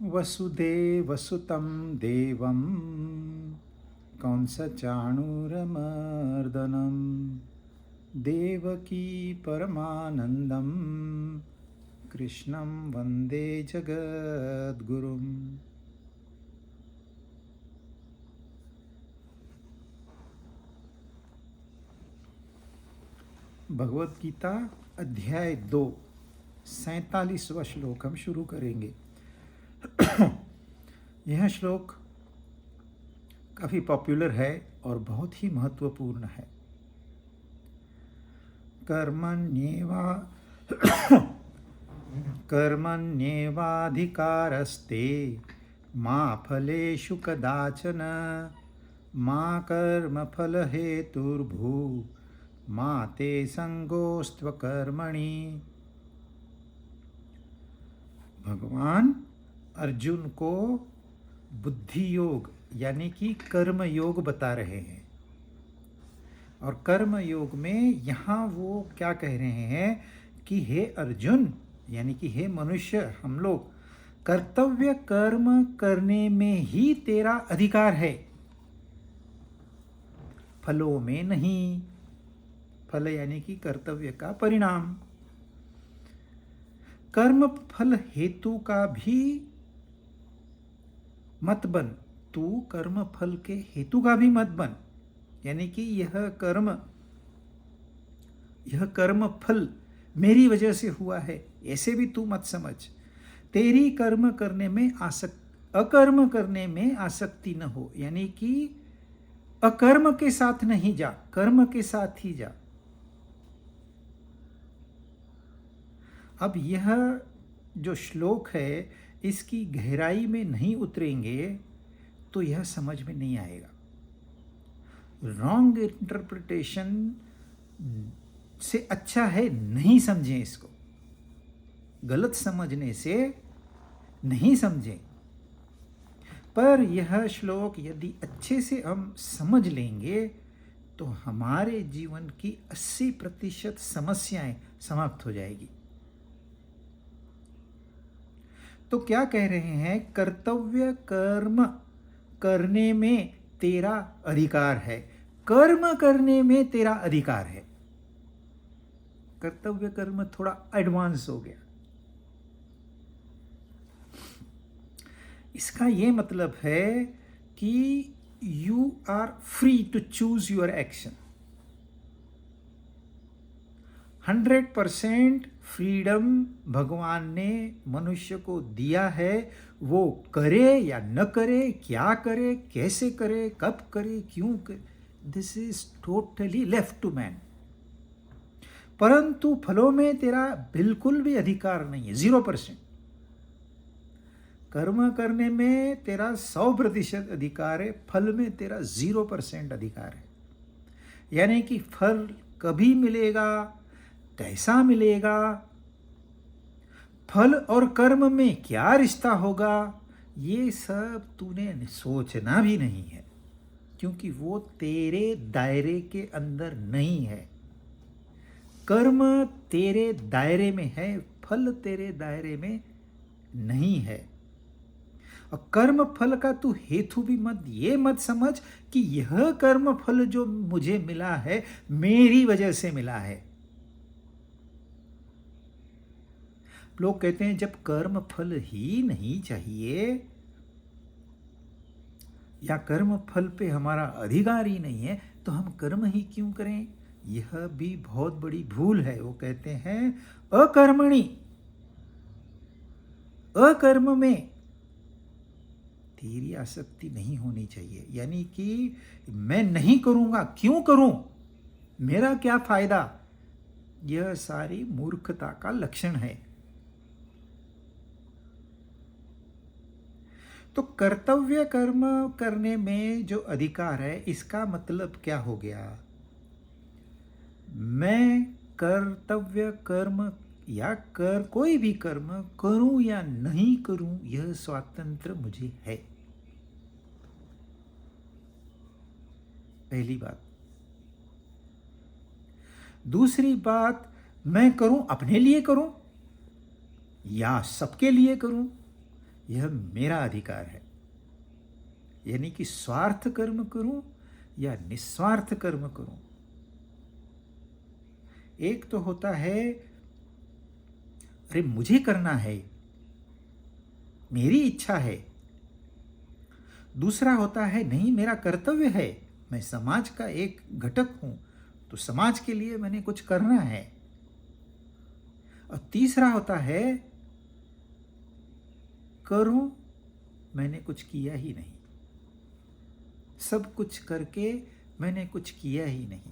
वसुदेवसुतं देवं कंसचाणूरमर्दनं देवकी परमानन्दं कृष्णं वन्दे जगद्गुरुम्। भगवत गीता अध्याय 2 47वां श्लोक हम शुरू करेंगे। यह श्लोक काफ़ी पॉपुलर है और बहुत ही महत्वपूर्ण है। कर्मण्येवाधिकारस्ते मा फलेषु कदाचन मा कर्मफलहेतुर्भू मा ते संगोस्त्वकर्मणि। भगवान अर्जुन को बुद्धि योग यानी कि कर्म योग बता रहे हैं। और कर्म योग में यहाँ वो क्या कह रहे हैं कि हे अर्जुन यानी कि हे मनुष्य, हम लोग कर्तव्य कर्म करने में ही तेरा अधिकार है, फलों में नहीं। फल यानी कि कर्तव्य का परिणाम। कर्म फल हेतु का भी मत बन, तू कर्म फल के हेतु का भी मत बन। यानी कि यह कर्म फल मेरी वजह से हुआ है, ऐसे भी तू मत समझ। तेरी कर्म करने में अकर्म करने में आसक्ति न हो, यानी कि अकर्म के साथ नहीं जा, कर्म के साथ ही जा। अब यह जो श्लोक है, इसकी गहराई में नहीं उतरेंगे तो यह समझ में नहीं आएगा। रॉन्ग इंटरप्रिटेशन से अच्छा है नहीं समझें इसको, गलत समझने से नहीं समझें। पर यह श्लोक यदि अच्छे से हम समझ लेंगे तो हमारे जीवन की 80% समस्याएं समाप्त हो जाएगी। तो क्या कह रहे हैं? कर्तव्य कर्म करने में तेरा अधिकार है, कर्म करने में तेरा अधिकार है। कर्तव्य कर्म थोड़ा एडवांस हो गया। इसका यह मतलब है कि you are free to choose your action. 100% freedom भगवान ने मनुष्य को दिया है। वो करे या न करे, क्या करे, कैसे करे, कब करे, क्यों करे, this is totally left to man. परंतु फलों में तेरा बिल्कुल भी अधिकार नहीं है, 0%। कर्म करने में तेरा 100% अधिकार है, फल में तेरा 0% अधिकार है। यानी कि फल कभी मिलेगा, कैसा मिलेगा, फल और कर्म में क्या रिश्ता होगा, ये सब तूने सोचना भी नहीं है, क्योंकि वो तेरे दायरे के अंदर नहीं है। कर्म तेरे दायरे में है, फल तेरे दायरे में नहीं है। और कर्म फल का तू हेतु भी ये मत समझ कि यह कर्म फल जो मुझे मिला है मेरी वजह से मिला है। लोग कहते हैं जब कर्म फल ही नहीं चाहिए या कर्म फल पे हमारा अधिकार ही नहीं है तो हम कर्म ही क्यों करें? यह भी बहुत बड़ी भूल है। वो कहते हैं अकर्मणि, अकर्म में तेरी आसक्ति नहीं होनी चाहिए। यानी कि मैं नहीं करूंगा, क्यों करूं, मेरा क्या फायदा, यह सारी मूर्खता का लक्षण है। तो कर्तव्य कर्म करने में जो अधिकार है, इसका मतलब क्या हो गया? मैं कर्तव्य कर्म या कोई भी कर्म करूं या नहीं करूं, यह स्वातंत्र मुझे है। पहली बात। दूसरी बात, मैं करूं अपने लिए करूं या सबके लिए करूं यह मेरा अधिकार है। यानी कि स्वार्थ कर्म करूं या निस्वार्थ कर्म करूं। एक तो होता है अरे मुझे करना है, मेरी इच्छा है। दूसरा होता है नहीं मेरा कर्तव्य है, मैं समाज का एक घटक हूं तो समाज के लिए मैंने कुछ करना है। और तीसरा होता है करूं, मैंने कुछ किया ही नहीं, सब कुछ करके मैंने कुछ किया ही नहीं।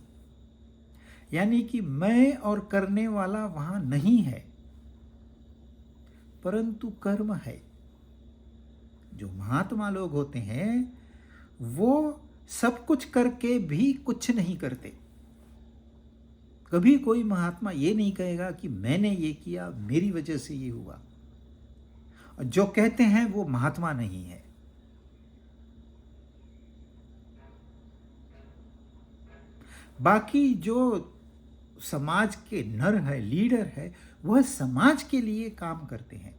यानी कि मैं और करने वाला वहां नहीं है, परंतु कर्म है। जो महात्मा लोग होते हैं वो सब कुछ करके भी कुछ नहीं करते। कभी कोई महात्मा ये नहीं कहेगा कि मैंने ये किया, मेरी वजह से ये हुआ। और जो कहते हैं वो महात्मा नहीं है। बाकी जो समाज के नर है, लीडर है, वह समाज के लिए काम करते हैं।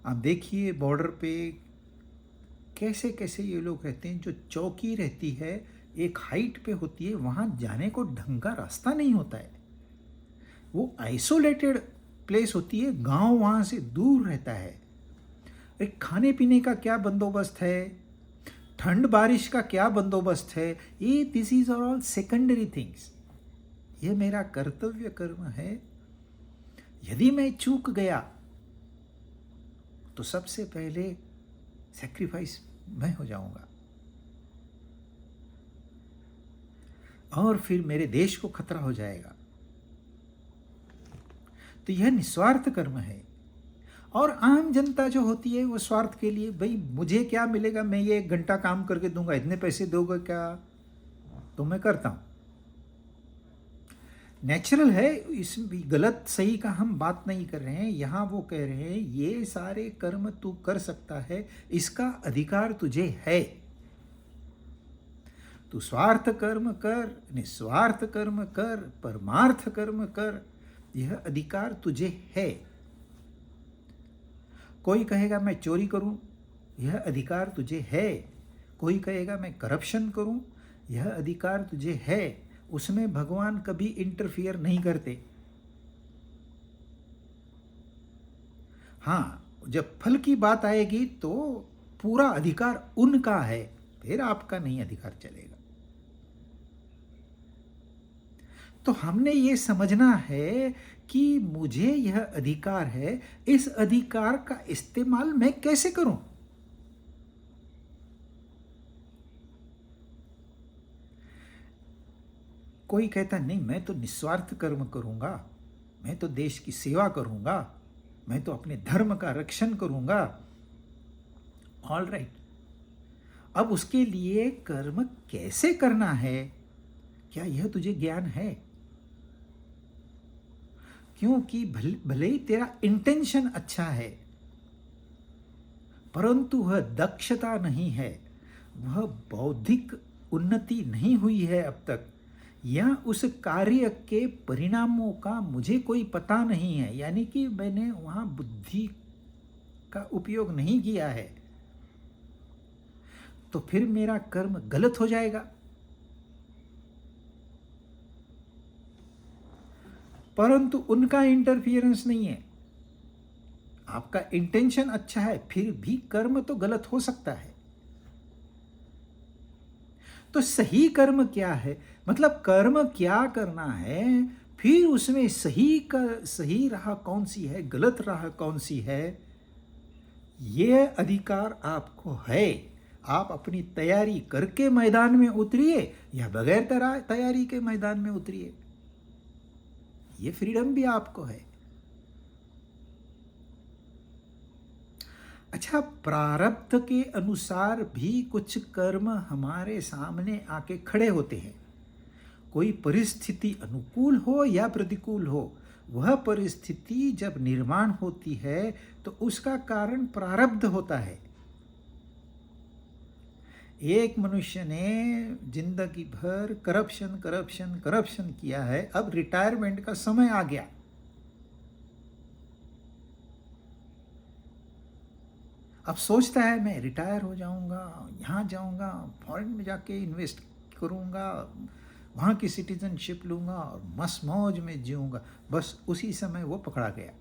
आप देखिए बॉर्डर पे कैसे कैसे ये लोग रहते हैं। जो चौकी रहती है एक हाइट पे होती है, वहां जाने को ढंग का रास्ता नहीं होता है। वो आइसोलेटेड प्लेस होती है, गांव वहां से दूर रहता है। एक खाने पीने का क्या बंदोबस्त है, ठंड बारिश का क्या बंदोबस्त है, ये this is all secondary things. ये मेरा कर्तव्य कर्म है। यदि मैं चूक गया तो सबसे पहले सैक्रिफाइस मैं हो जाऊंगा और फिर मेरे देश को खतरा हो जाएगा। तो यह निस्वार्थ कर्म है। और आम जनता जो होती है वो स्वार्थ के लिए, भाई मुझे क्या मिलेगा, मैं ये 1 घंटा काम करके दूंगा, इतने पैसे दोगे क्या, तो मैं करता हूं। नेचुरल है, इसमें गलत सही का हम बात नहीं कर रहे हैं। यहां वो कह रहे हैं ये सारे कर्म तू कर सकता है, इसका अधिकार तुझे है। तू स्वार्थ कर्म कर, निस्वार्थ कर्म कर, परमार्थ कर्म कर, यह अधिकार तुझे है। कोई कहेगा मैं चोरी करूं, यह अधिकार तुझे है। कोई कहेगा मैं करप्शन करूं, यह अधिकार तुझे है। उसमें भगवान कभी इंटरफियर नहीं करते। हाँ, जब फल की बात आएगी तो पूरा अधिकार उनका है, फिर आपका नहीं अधिकार चलेगा। तो हमने ये समझना है कि मुझे यह अधिकार है, इस अधिकार का इस्तेमाल मैं कैसे करूं। कोई कहता नहीं मैं तो निस्वार्थ कर्म करूंगा, मैं तो देश की सेवा करूंगा, मैं तो अपने धर्म का रक्षण करूंगा। ऑल राइट, अब उसके लिए कर्म कैसे करना है, क्या यह तुझे ज्ञान है? क्योंकि भले ही तेरा इंटेंशन अच्छा है, परंतु वह दक्षता नहीं है, वह बौद्धिक उन्नति नहीं हुई है अब तक, या उस कार्य के परिणामों का मुझे कोई पता नहीं है, यानी कि मैंने वहां बुद्धि का उपयोग नहीं किया है, तो फिर मेरा कर्म गलत हो जाएगा। परंतु उनका इंटरफियरेंस नहीं है। आपका इंटेंशन अच्छा है, फिर भी कर्म तो गलत हो सकता है। तो सही कर्म क्या है, मतलब कर्म क्या करना है, फिर उसमें सही राह कौन सी है, गलत राह कौन सी है, यह अधिकार आपको है। आप अपनी तैयारी करके मैदान में उतरिए या बगैर तैयारी के मैदान में उतरिए, ये फ्रीडम भी आपको है। अच्छा, प्रारब्ध के अनुसार भी कुछ कर्म हमारे सामने आके खड़े होते हैं। कोई परिस्थिति अनुकूल हो या प्रतिकूल हो, वह परिस्थिति जब निर्माण होती है तो उसका कारण प्रारब्ध होता है। एक मनुष्य ने जिंदगी भर करप्शन करप्शन करप्शन किया है, अब रिटायरमेंट का समय आ गया। अब सोचता है मैं रिटायर हो जाऊंगा, यहाँ जाऊंगा, फॉरेन में जाके इन्वेस्ट करूंगा, वहाँ की सिटीजनशिप लूंगा और मस्त मौज में जीऊंगा। बस उसी समय वो पकड़ा गया।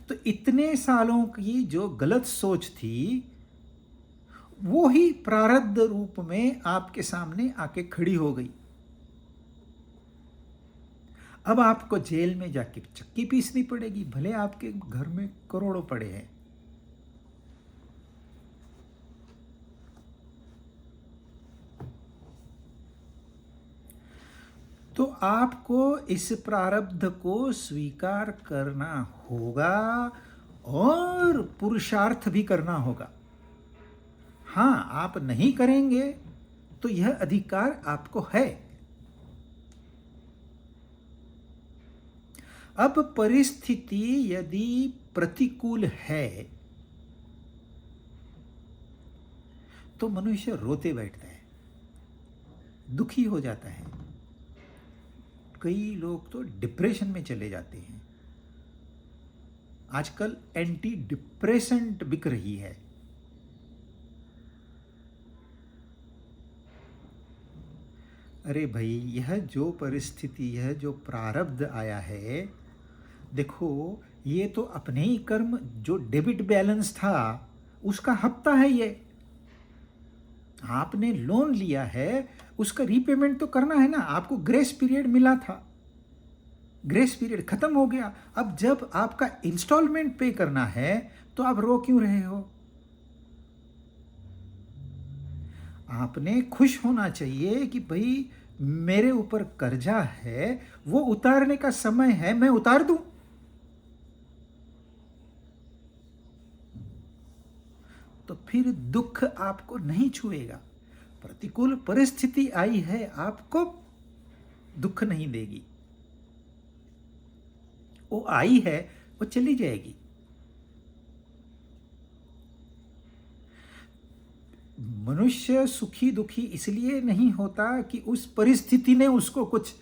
तो इतने सालों की जो गलत सोच थी, वो ही प्रारब्ध रूप में आपके सामने आके खड़ी हो गई। अब आपको जेल में जाके चक्की पीसनी पड़ेगी, भले आपके घर में करोड़ों पड़े हैं। तो आपको इस प्रारब्ध को स्वीकार करना होगा और पुरुषार्थ भी करना होगा। हाँ, आप नहीं करेंगे तो यह अधिकार आपको है। अब परिस्थिति यदि प्रतिकूल है तो मनुष्य रोते बैठता है, दुखी हो जाता है। कई लोग तो डिप्रेशन में चले जाते हैं। आजकल एंटी डिप्रेसेंट बिक रही है। अरे भाई, यह जो परिस्थिति, यह जो प्रारब्ध आया है, देखो ये तो अपने ही कर्म, जो डेबिट बैलेंस था उसका हफ्ता है। ये आपने लोन लिया है, उसका रीपेमेंट तो करना है ना। आपको ग्रेस पीरियड मिला था, ग्रेस पीरियड खत्म हो गया। अब जब आपका इंस्टॉलमेंट पे करना है तो आप रो क्यों रहे हो? आपने खुश होना चाहिए कि भाई मेरे ऊपर कर्जा है, वो उतारने का समय है, मैं उतार दूं। तो फिर दुख आपको नहीं छुएगा। प्रतिकूल परिस्थिति आई है, आपको दुख नहीं देगी। वो आई है, वो चली जाएगी। मनुष्य सुखी दुखी इसलिए नहीं होता कि उस परिस्थिति ने उसको कुछ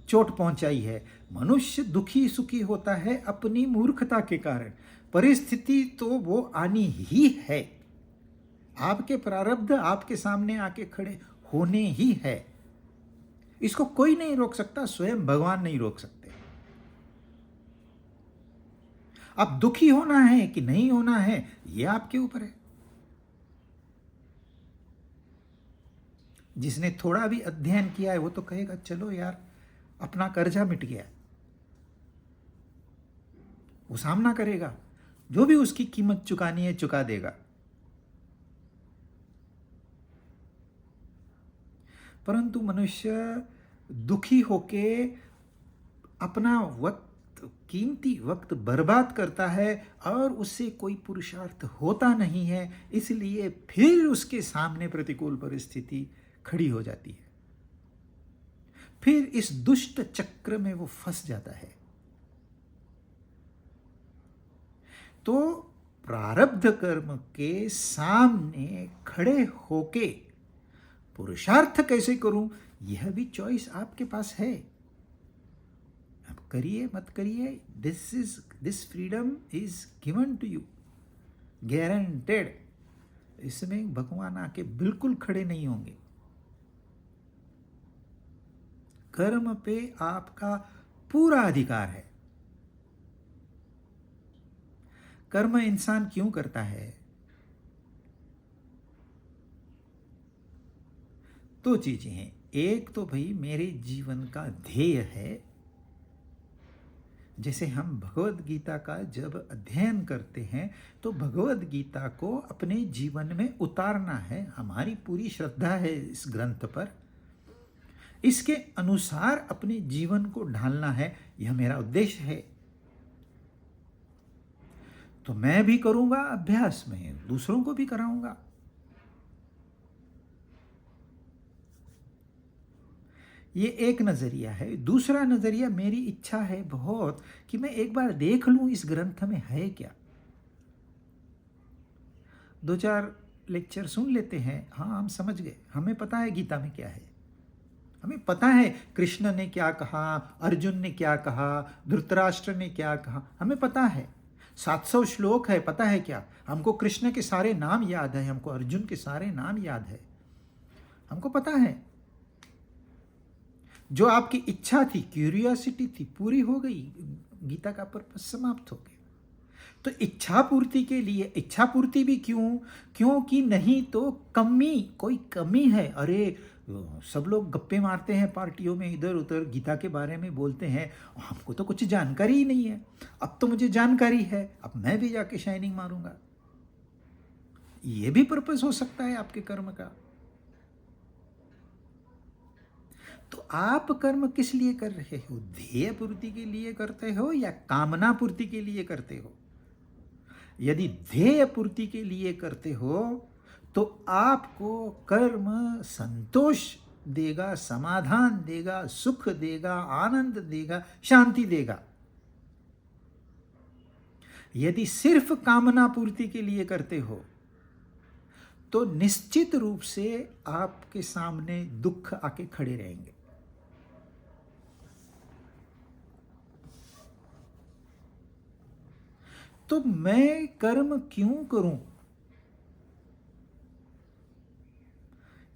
चोट पहुंचाई है। मनुष्य दुखी सुखी होता है अपनी मूर्खता के कारण। परिस्थिति तो वो आनी ही है। आपके प्रारब्ध आपके सामने आके खड़े होने ही है। इसको कोई नहीं रोक सकता, स्वयं भगवान नहीं रोक सकते। अब दुखी होना है कि नहीं होना है, ये आपके ऊपर है। जिसने थोड़ा भी अध्ययन किया है वो तो कहेगा चलो यार, अपना कर्जा मिट गया। वो सामना करेगा, जो भी उसकी कीमत चुकानी है चुका देगा। परंतु मनुष्य दुखी होके अपना वक्त, कीमती वक्त बर्बाद करता है और उससे कोई पुरुषार्थ होता नहीं है। इसलिए फिर उसके सामने प्रतिकूल परिस्थिति खड़ी हो जाती है। फिर इस दुष्ट चक्र में वो फंस जाता है। तो प्रारब्ध कर्म के सामने खड़े होके पुरुषार्थ कैसे करूं, यह भी चॉइस आपके पास है। अब करिए मत करिए, this freedom is given to you, guaranteed. इसमें भगवान आके बिल्कुल खड़े नहीं होंगे। कर्म पे आपका पूरा अधिकार है। कर्म इंसान क्यों करता है? दो चीजें हैं। एक तो भाई मेरे जीवन का ध्येय है। जैसे हम भगवद गीता का जब अध्ययन करते हैं तो भगवद गीता को अपने जीवन में उतारना है। हमारी पूरी श्रद्धा है इस ग्रंथ पर, इसके अनुसार अपने जीवन को ढालना है। यह मेरा उद्देश्य है। तो मैं भी करूंगा अभ्यास में, दूसरों को भी कराऊंगा। ये एक नजरिया है। दूसरा नजरिया, मेरी इच्छा है बहुत कि मैं एक बार देख लूं इस ग्रंथ में है क्या। 2-4 लेक्चर सुन लेते हैं, हाँ हम समझ गए, हमें पता है गीता में क्या है। हमें पता है कृष्ण ने क्या कहा, अर्जुन ने क्या कहा, धृतराष्ट्र ने क्या कहा, हमें पता है। 700 श्लोक है, पता है क्या? हमको कृष्ण के सारे नाम याद है, हमको अर्जुन के सारे नाम याद है, हमको पता है। जो आपकी इच्छा थी, क्यूरियोसिटी थी, पूरी हो गई, गीता का पर्पस समाप्त हो गया। तो इच्छा पूर्ति के लिए, इच्छा पूर्ति भी क्यों? क्योंकि नहीं तो कोई कमी है। अरे सब लोग गप्पे मारते हैं पार्टियों में, इधर उधर गीता के बारे में बोलते हैं, हमको तो कुछ जानकारी ही नहीं है। अब तो मुझे जानकारी है, अब मैं भी जाके शाइनिंग मारूंगा। ये भी पर्पस हो सकता है आपके कर्म का। तो आप कर्म किस लिए कर रहे हो? ध्येय पूर्ति के लिए करते हो या कामना पूर्ति के लिए करते हो? यदि ध्येय पूर्ति के लिए करते हो तो आपको कर्म संतोष देगा, समाधान देगा, सुख देगा, आनंद देगा, शांति देगा। यदि सिर्फ कामना पूर्ति के लिए करते हो तो निश्चित रूप से आपके सामने दुख आके खड़े रहेंगे। तो मैं कर्म क्यों करूं,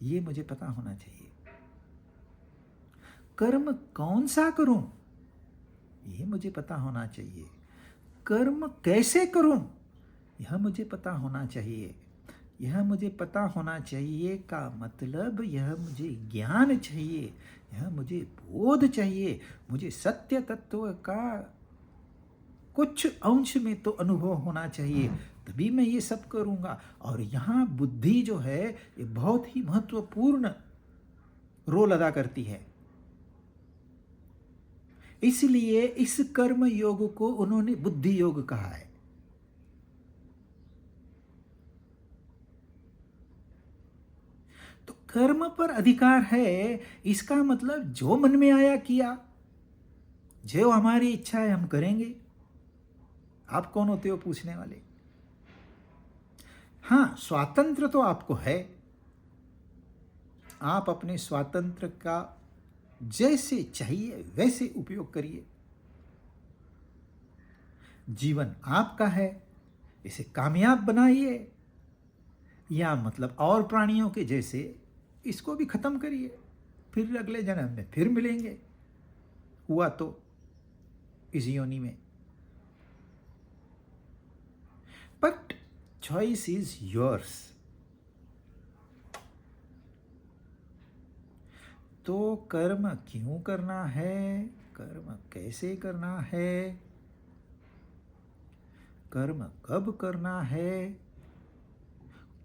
ये मुझे पता होना चाहिए। कर्म कौन सा करूं, ये मुझे पता होना चाहिए। कर्म कैसे करूं, यह मुझे पता होना चाहिए। यह मुझे पता होना चाहिए का मतलब यह मुझे ज्ञान चाहिए, यह मुझे बोध चाहिए, मुझे सत्य तत्व का कुछ अंश में तो अनुभव होना चाहिए, तभी मैं ये सब करूंगा। और यहाँ बुद्धि जो है ये बहुत ही महत्वपूर्ण रोल अदा करती है। इसलिए इस कर्म योग को उन्होंने बुद्धि योग कहा है। तो कर्म पर अधिकार है, इसका मतलब जो मन में आया किया, जो हमारी इच्छा है हम करेंगे। आप कौन होते हो पूछने वाले? हाँ, स्वातंत्र तो आपको है, आप अपने स्वातंत्र का जैसे चाहिए वैसे उपयोग करिए। जीवन आपका है, इसे कामयाब बनाइए, या मतलब और प्राणियों के जैसे इसको भी खत्म करिए, फिर अगले जन्म में फिर मिलेंगे, हुआ तो इस योनि में। But choice is yours. तो कर्म क्यों करना है, कर्म कैसे करना है, कर्म कब करना है,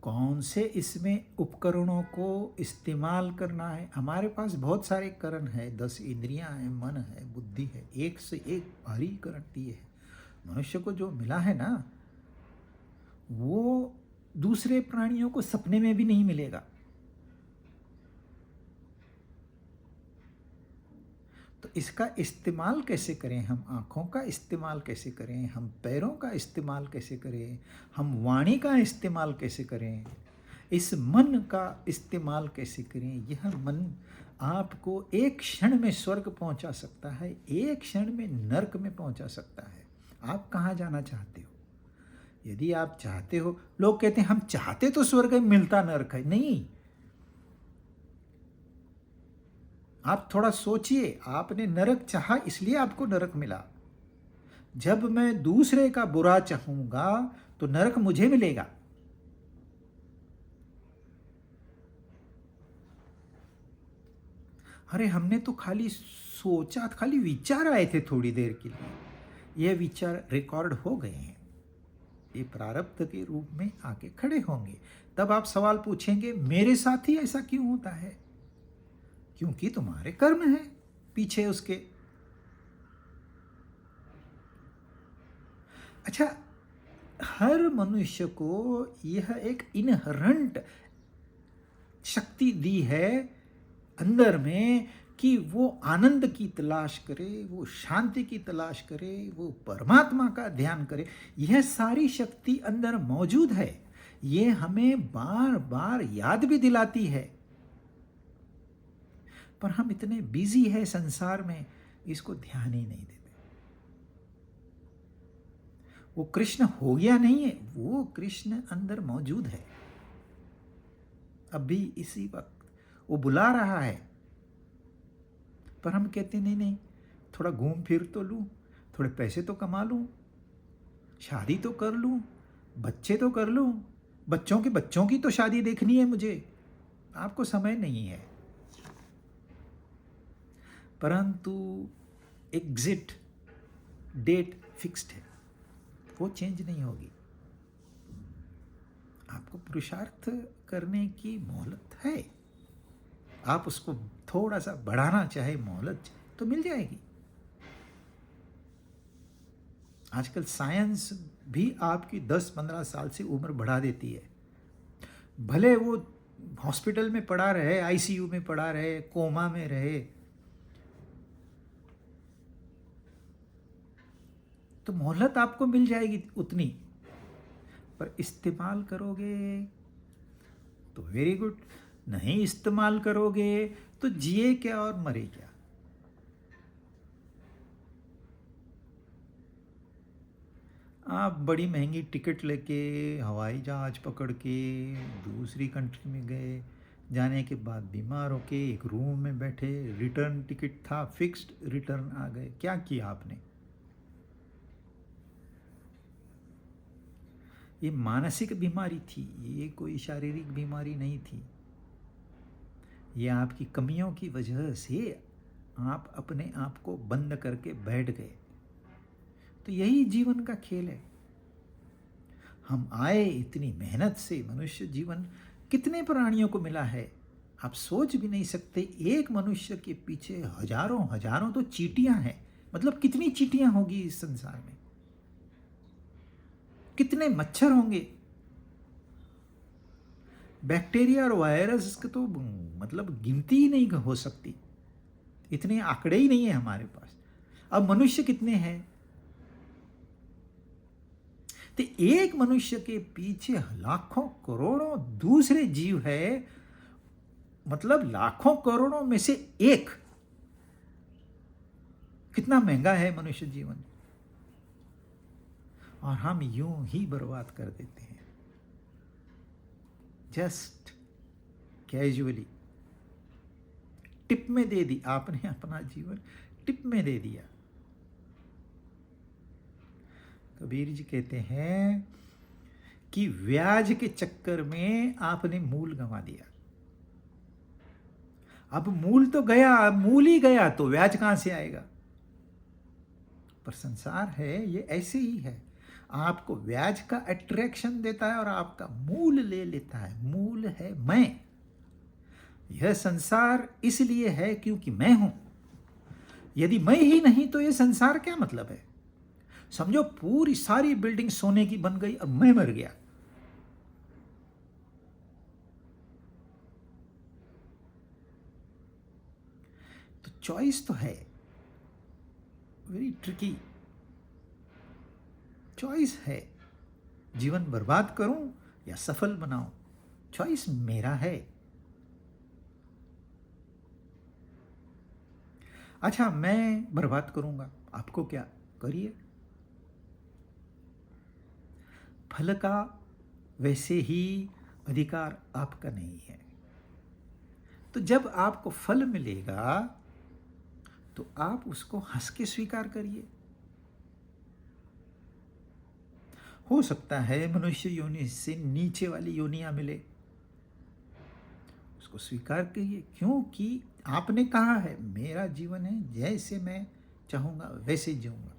कौन से इसमें उपकरणों को इस्तेमाल करना है। हमारे पास बहुत सारे करण है, 10 इंद्रियां हैं, मन है, बुद्धि है, एक से एक भारी करण दिए है। मनुष्य को जो मिला है ना, वो दूसरे प्राणियों को सपने में भी नहीं मिलेगा। तो इसका इस्तेमाल कैसे करें? हम आँखों का इस्तेमाल कैसे करें, हम पैरों का इस्तेमाल कैसे करें, हम वाणी का इस्तेमाल कैसे करें, इस मन का इस्तेमाल कैसे करें। यह मन आपको एक क्षण में स्वर्ग पहुंचा सकता है, एक क्षण में नरक में पहुंचा सकता है। आप कहाँ जाना चाहते हो? यदि आप चाहते हो, लोग कहते हैं हम चाहते तो स्वर्ग है, मिलता नरक है। नहीं, आप थोड़ा सोचिए, आपने नरक चाहा इसलिए आपको नरक मिला। जब मैं दूसरे का बुरा चाहूंगा तो नरक मुझे मिलेगा। अरे हमने तो खाली सोचा, खाली विचार आए थे थोड़ी देर के लिए, ये विचार रिकॉर्ड हो गए हैं, ये प्रारब्ध के रूप में आके खड़े होंगे। तब आप सवाल पूछेंगे मेरे साथ ही ऐसा क्यों होता है? क्योंकि तुम्हारे कर्म हैं पीछे उसके। अच्छा, हर मनुष्य को यह एक इनहरेंट शक्ति दी है अंदर में कि वो आनंद की तलाश करे, वो शांति की तलाश करे, वो परमात्मा का ध्यान करे। यह सारी शक्ति अंदर मौजूद है, ये हमें बार बार याद भी दिलाती है। पर हम इतने बिजी है संसार में, इसको ध्यान ही नहीं देते। वो कृष्ण हो गया नहीं है, वो कृष्ण अंदर मौजूद है अभी इसी वक्त, वो बुला रहा है। पर हम कहते नहीं नहीं, थोड़ा घूम फिर तो लूं, थोड़े पैसे तो कमा लूं, शादी तो कर लूं, बच्चे तो कर लूं, बच्चों की तो शादी देखनी है मुझे, आपको समय नहीं है। परंतु एग्जिट डेट फिक्स्ड है, वो चेंज नहीं होगी। आपको पुरुषार्थ करने की मोहलत है, आप उसको थोड़ा सा बढ़ाना चाहे मोहलत तो मिल जाएगी। आजकल साइंस भी आपकी 10-15 साल से उम्र बढ़ा देती है, भले वो हॉस्पिटल में पड़ा रहे, आईसीयू में पड़ा रहे, कोमा में रहे, तो मोहलत आपको मिल जाएगी उतनी। पर इस्तेमाल करोगे तो वेरी गुड, नहीं इस्तेमाल करोगे तो जिए क्या और मरे क्या। आप बड़ी महंगी टिकट लेके हवाई जहाज पकड़ के दूसरी कंट्री में गए, जाने के बाद बीमार होके एक रूम में बैठे, रिटर्न टिकट था फिक्स्ड, रिटर्न आ गए, क्या किया आपने। ये मानसिक बीमारी थी, ये कोई शारीरिक बीमारी नहीं थी। ये आपकी कमियों की वजह से आप अपने आप को बंद करके बैठ गए। तो यही जीवन का खेल है। हम आए इतनी मेहनत से, मनुष्य जीवन कितने प्राणियों को मिला है, आप सोच भी नहीं सकते। एक मनुष्य के पीछे हजारों हजारों तो चींटियां हैं। मतलब कितनी चींटियां होगी इस संसार में, कितने मच्छर होंगे, बैक्टीरिया और वायरस का तो मतलब गिनती ही नहीं हो सकती, इतने आंकड़े ही नहीं है हमारे पास। अब मनुष्य कितने हैं, तो एक मनुष्य के पीछे लाखों करोड़ों दूसरे जीव है, मतलब लाखों करोड़ों में से एक। कितना महंगा है मनुष्य जीवन, और हम यूं ही बर्बाद कर देते हैं, जस्ट कैजुअली। टिप में दे दी आपने अपना जीवन, टिप में दे दिया। कबीर जी कहते हैं कि ब्याज के चक्कर में आपने मूल गंवा दिया। अब मूल तो गया, मूल ही गया तो ब्याज कहां से आएगा। पर संसार है ये ऐसे ही है, आपको ब्याज का अट्रैक्शन देता है और आपका मूल ले लेता है। मूल है मैं। यह संसार इसलिए है क्योंकि मैं हूं। यदि मैं ही नहीं तो यह संसार क्या मतलब है। समझो पूरी सारी बिल्डिंग सोने की बन गई और मैं मर गया, तो चॉइस तो है, वेरी ट्रिकी चॉइस है। जीवन बर्बाद करूं या सफल बनाऊं, चॉइस मेरा है। अच्छा मैं बर्बाद करूंगा, आपको क्या, करिए। फल का वैसे ही अधिकार आपका नहीं है। तो जब आपको फल मिलेगा तो आप उसको हंस के स्वीकार करिए। हो सकता है मनुष्य योनि से नीचे वाली योनियां मिले, उसको स्वीकार करिए, क्योंकि आपने कहा है मेरा जीवन है, जैसे मैं चाहूंगा वैसे जीऊंगा,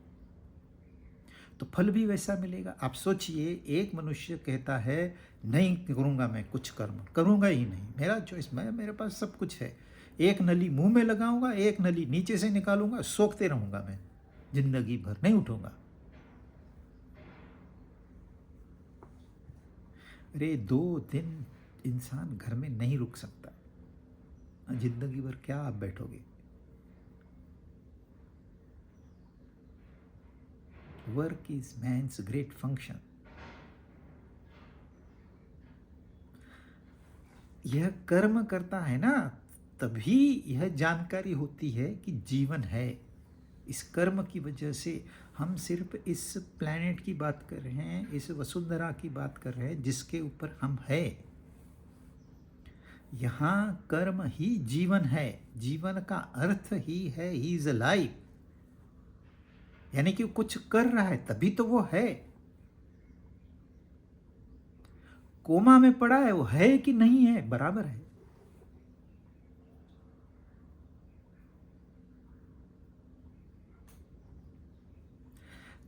तो फल भी वैसा मिलेगा। आप सोचिए, एक मनुष्य कहता है नहीं करूंगा, मैं कुछ कर्म करूंगा ही नहीं, मेरा चॉइस, मैं, मेरे पास सब कुछ है, एक नली मुंह में लगाऊंगा, एक नली नीचे से निकालूंगा, सोखते रहूंगा, मैं जिंदगी भर नहीं उठूंगा। अरे 2 दिन इंसान घर में नहीं रुक सकता, जिंदगी भर क्या आप बैठोगे। Work is man's great function. यह कर्म करता है ना, तभी यह जानकारी होती है कि जीवन है। इस कर्म की वजह से हम सिर्फ इस प्लैनेट की बात कर रहे हैं, इस वसुंधरा की बात कर रहे हैं जिसके ऊपर हम है। यहाँ कर्म ही जीवन है, जीवन का अर्थ ही है, ही इज अलाइव, यानी कि कुछ कर रहा है तभी तो वो है। कोमा में पड़ा है, वो है कि नहीं है, बराबर है।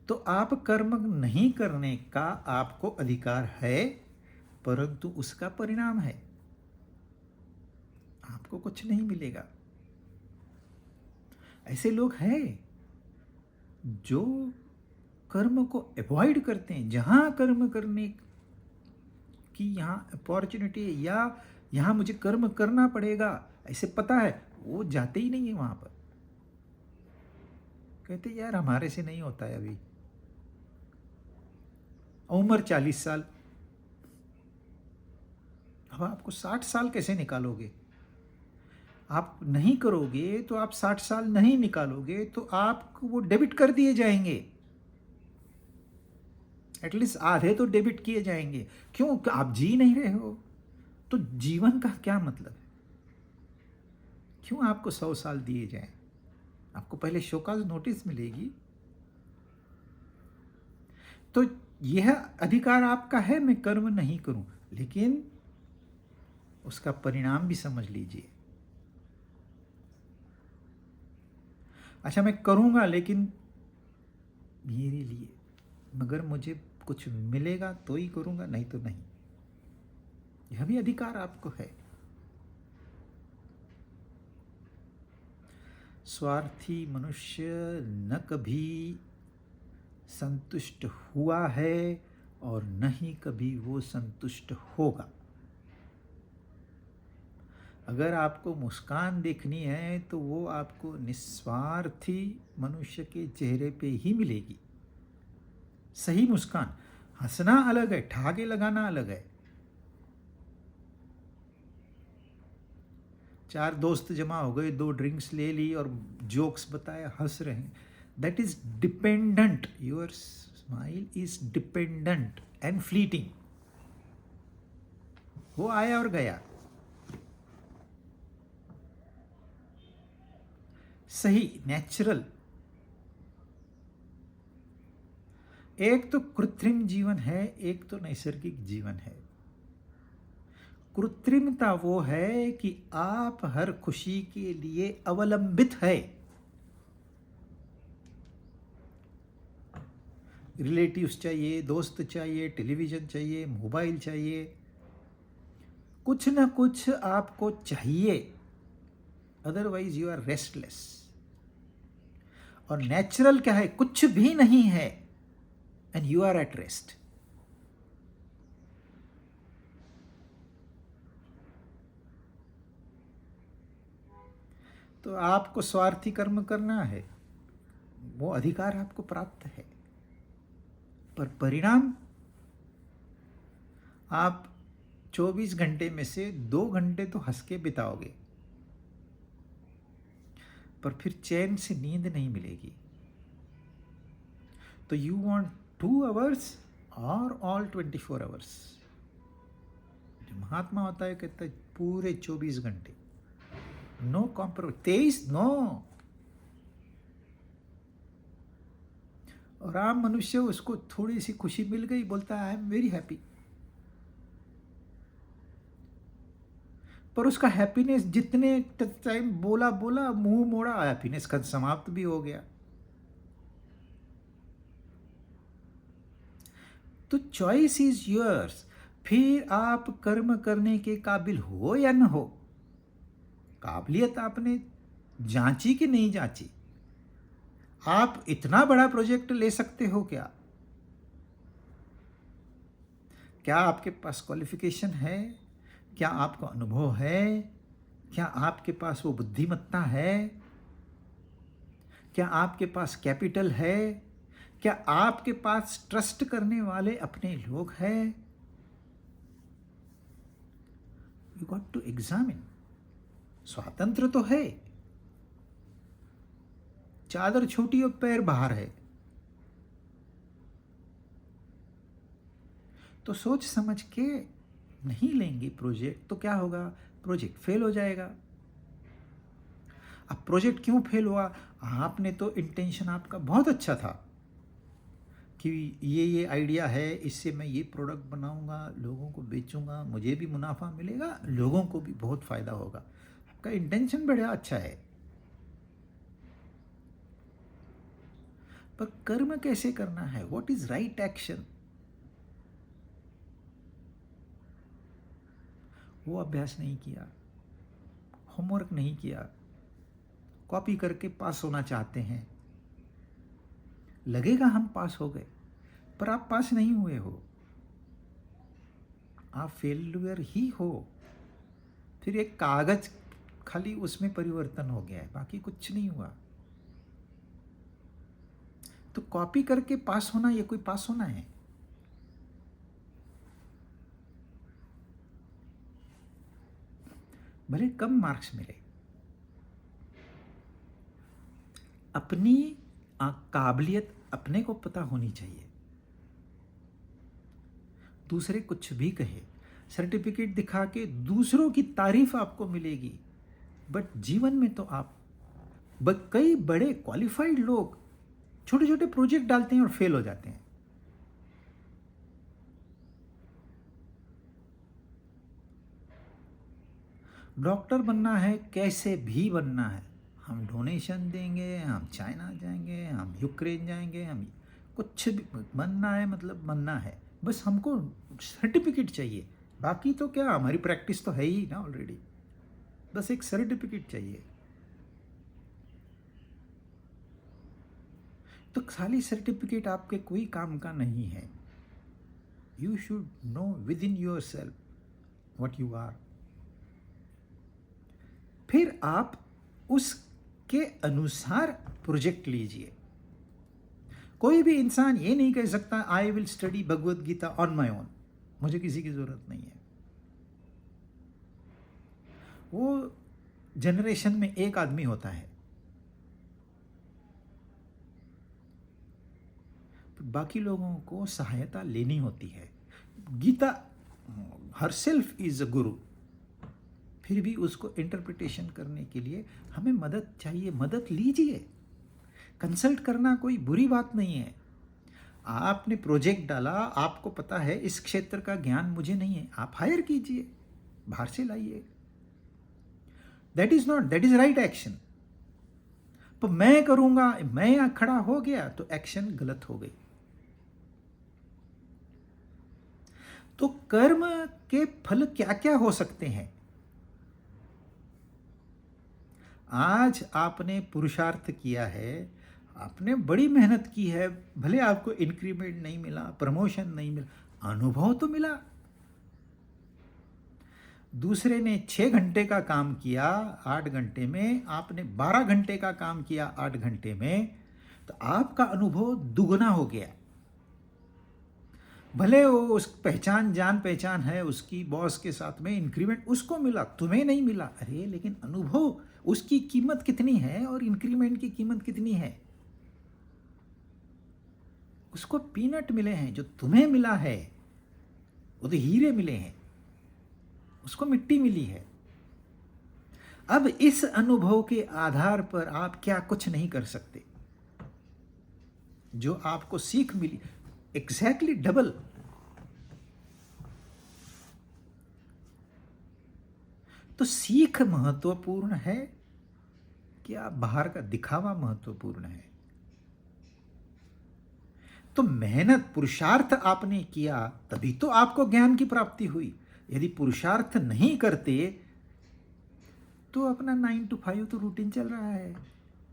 तो आप कर्म नहीं करने का आपको अधिकार है, परंतु उसका परिणाम है, आपको कुछ नहीं मिलेगा। ऐसे लोग हैं जो कर्म को अवॉइड करते हैं। जहां कर्म करने की यहाँ अपॉर्चुनिटी है या यहाँ मुझे कर्म करना पड़ेगा ऐसे पता है, वो जाते ही नहीं है वहां पर। कहते यार हमारे से नहीं होता है अभी, उम्र 40 साल, अब आपको 60 साल कैसे निकालोगे? आप नहीं करोगे तो आप 60 साल नहीं निकालोगे तो आपको वो डेबिट कर दिए जाएंगे, एटलीस्ट आधे तो डेबिट किए जाएंगे। क्यों? आप जी नहीं रहे हो तो जीवन का क्या मतलब है? क्यों आपको 100 साल दिए जाएं? आपको पहले शोकाज नोटिस मिलेगी। तो यह अधिकार आपका है, मैं कर्म नहीं करूं, लेकिन उसका परिणाम भी समझ लीजिए। अच्छा मैं करूंगा लेकिन मेरे लिए, मगर मुझे कुछ मिलेगा तो ही करूंगा, नहीं तो नहीं। यह भी अधिकार आपको है। स्वार्थी मनुष्य न कभी संतुष्ट हुआ है और न ही कभी वो संतुष्ट होगा। अगर आपको मुस्कान देखनी है तो वो आपको निस्वार्थी मनुष्य के चेहरे पे ही मिलेगी। सही मुस्कान, हंसना अलग है, ठहाके लगाना अलग है। 4 दोस्त जमा हो गए, 2 ड्रिंक्स ले ली और जोक्स बताया, हंस रहे हैं, that is dependent. Your smile is dependent and fleeting. वो आया और गया। सही नेचुरल। एक तो कृत्रिम जीवन है, एक तो नैसर्गिक जीवन है। कृत्रिमता वो है कि आप हर खुशी के लिए अवलंबित है। रिलेटिव्स चाहिए, दोस्त चाहिए, टेलीविजन चाहिए, मोबाइल चाहिए, कुछ ना कुछ आपको चाहिए, अदरवाइज यू आर रेस्टलेस। और नेचुरल क्या है? कुछ भी नहीं है and you are at rest. तो आपको स्वार्थी कर्म करना है, वो अधिकार आपको प्राप्त है, पर परिणाम आप 24 घंटे में से 2 घंटे तो हंस के बिताओगे, पर फिर चैन से नींद नहीं मिलेगी। तो यू वांट 2 आवर्स और ऑल 24 आवर्स। जो महात्मा होता है कहता है पूरे 24 घंटे, नो कॉम्प्रोमाइज, 23 नो। और आम मनुष्य उसको थोड़ी सी खुशी मिल गई, बोलता है आई एम वेरी हैप्पी, पर उसका हैप्पीनेस जितने टाइम बोला मुंह मोड़ा, हैप्पीनेस का समाप्त भी हो गया। तो चॉइस इज योर्स। फिर आप कर्म करने के काबिल हो या न हो, काबिलियत आपने जांची कि नहीं जांची? आप इतना बड़ा प्रोजेक्ट ले सकते हो क्या? क्या आपके पास क्वालिफिकेशन है? क्या आपको अनुभव है? क्या आपके पास वो बुद्धिमत्ता है? क्या आपके पास कैपिटल है? क्या आपके पास ट्रस्ट करने वाले अपने लोग हैं? You got to examine. स्वातंत्र तो है, चादर छोटी और पैर बाहर है। तो सोच समझ के नहीं लेंगे प्रोजेक्ट तो क्या होगा, प्रोजेक्ट फेल हो जाएगा। अब प्रोजेक्ट क्यों फेल हुआ, आपने तो इंटेंशन आपका बहुत अच्छा था कि ये आइडिया है, इससे मैं ये प्रोडक्ट बनाऊंगा, लोगों को बेचूंगा, मुझे भी मुनाफा मिलेगा, लोगों को भी बहुत फ़ायदा होगा। आपका इंटेंशन बड़ा अच्छा है, पर कर्म कैसे करना है, व्हाट इज राइट एक्शन, वो अभ्यास नहीं किया, होमवर्क नहीं किया, कॉपी करके पास होना चाहते हैं। लगेगा हम पास हो गए, पर आप पास नहीं हुए हो, आप फेल्यूअर ही हो। फिर एक कागज खाली उसमें परिवर्तन हो गया है, बाकी कुछ नहीं हुआ। तो कॉपी करके पास होना, ये कोई पास होना है? भले कम मार्क्स मिले, अपनी काबिलियत अपने को पता होनी चाहिए। दूसरे कुछ भी कहे, सर्टिफिकेट दिखा के दूसरों की तारीफ आपको मिलेगी, बट जीवन में तो आप कई बड़े क्वालिफाइड लोग छोटे छोटे प्रोजेक्ट डालते हैं और फेल हो जाते हैं। डॉक्टर बनना है, कैसे भी बनना है, हम डोनेशन देंगे, हम चाइना जाएंगे, हम यूक्रेन जाएंगे, हम कुछ भी बनना है, मतलब बनना है, बस हमको सर्टिफिकेट चाहिए। बाकी तो क्या, हमारी प्रैक्टिस तो है ही ना ऑलरेडी, बस एक सर्टिफिकेट चाहिए। तो खाली सर्टिफिकेट आपके कोई काम का नहीं है। You should know within yourself what you are. फिर आप उसके अनुसार प्रोजेक्ट लीजिए। कोई भी इंसान ये नहीं कह सकता I will study Bhagavad Gita on my own, मुझे किसी की जरूरत नहीं है। वो जनरेशन में एक आदमी होता है, बाकी लोगों को सहायता लेनी होती है। Gita herself is a guru, फिर भी उसको इंटरप्रिटेशन करने के लिए हमें मदद चाहिए, मदद लीजिए। कंसल्ट करना कोई बुरी बात नहीं है। आपने प्रोजेक्ट डाला, आपको पता है इस क्षेत्र का ज्ञान मुझे नहीं है, आप हायर कीजिए, बाहर से लाइए। That is right action. पर मैं करूंगा, मैं यहां खड़ा हो गया तो एक्शन गलत हो गई। तो कर्म के फल क्या क्या हो सकते हैं? आज आपने पुरुषार्थ किया है, आपने बड़ी मेहनत की है, भले आपको इंक्रीमेंट नहीं मिला, प्रमोशन नहीं मिला, अनुभव तो मिला। दूसरे ने 6 घंटे का काम किया 8 घंटे में, आपने 12 घंटे का काम किया 8 घंटे में, तो आपका अनुभव दुगना हो गया। भले वो उस जान पहचान है उसकी, बॉस के साथ में इंक्रीमेंट उसको मिला, तुम्हें नहीं मिला, अरे लेकिन अनुभव, उसकी कीमत कितनी है और इंक्रीमेंट की कीमत कितनी है? उसको पीनट मिले हैं, जो तुम्हें मिला है वो तो हीरे मिले हैं, उसको मिट्टी मिली है। अब इस अनुभव के आधार पर आप क्या कुछ नहीं कर सकते। जो आपको सीख मिली एग्जैक्टली डबल। तो सीख महत्वपूर्ण है क्या बाहर का दिखावा महत्वपूर्ण है? तो मेहनत पुरुषार्थ आपने किया तभी तो आपको ज्ञान की प्राप्ति हुई। यदि पुरुषार्थ नहीं करते तो अपना 9 to 5 तो रूटीन चल रहा है,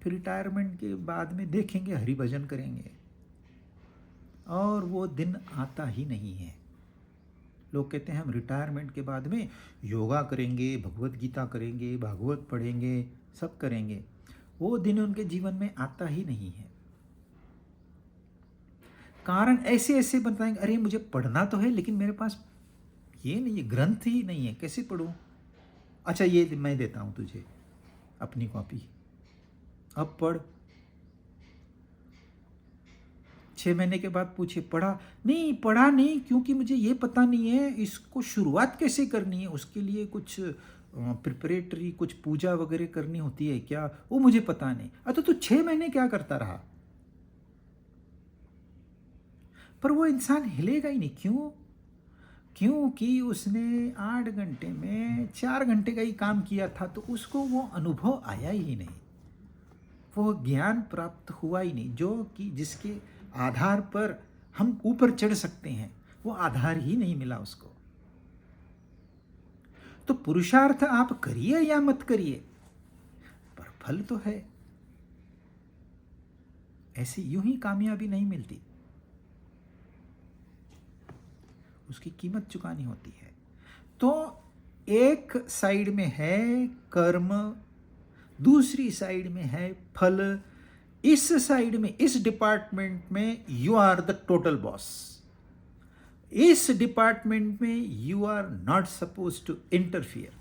फिर रिटायरमेंट के बाद में देखेंगे, हरि भजन करेंगे, और वो दिन आता ही नहीं है। लोग कहते हैं हम रिटायरमेंट के बाद में योगा करेंगे, भगवत गीता करेंगे, भागवत पढ़ेंगे, सब करेंगे, वो दिन उनके जीवन में आता ही नहीं है। कारण ऐसे ऐसे बताएंगे, अरे मुझे पढ़ना तो है लेकिन मेरे पास ये नहीं है, ग्रंथ ही नहीं है, कैसे पढ़ूं? अच्छा ये मैं देता हूं तुझे अपनी कॉपी, अब पढ़। 6 महीने के बाद पूछे पढ़ा? नहीं पढ़ा नहीं, क्योंकि मुझे ये पता नहीं है इसको शुरुआत कैसे करनी है, उसके लिए कुछ प्रिपरेटरी कुछ पूजा वगैरह करनी होती है क्या, वो मुझे पता नहीं। अच्छा तो 6 महीने क्या करता रहा? पर वो इंसान हिलेगा ही नहीं। क्यों? क्योंकि उसने 8 घंटे में 4 घंटे का ही काम किया था, तो उसको वो अनुभव आया ही नहीं, वो ज्ञान प्राप्त हुआ ही नहीं, जो कि जिसके आधार पर हम ऊपर चढ़ सकते हैं, वो आधार ही नहीं मिला उसको। तो पुरुषार्थ आप करिए या मत करिए, पर फल तो है। ऐसी यूं ही कामयाबी नहीं मिलती, उसकी कीमत चुकानी होती है। तो एक साइड में है कर्म, दूसरी साइड में है फल। इस साइड में, इस डिपार्टमेंट में you are the total boss. इस डिपार्टमेंट में you are not suppose to interfere.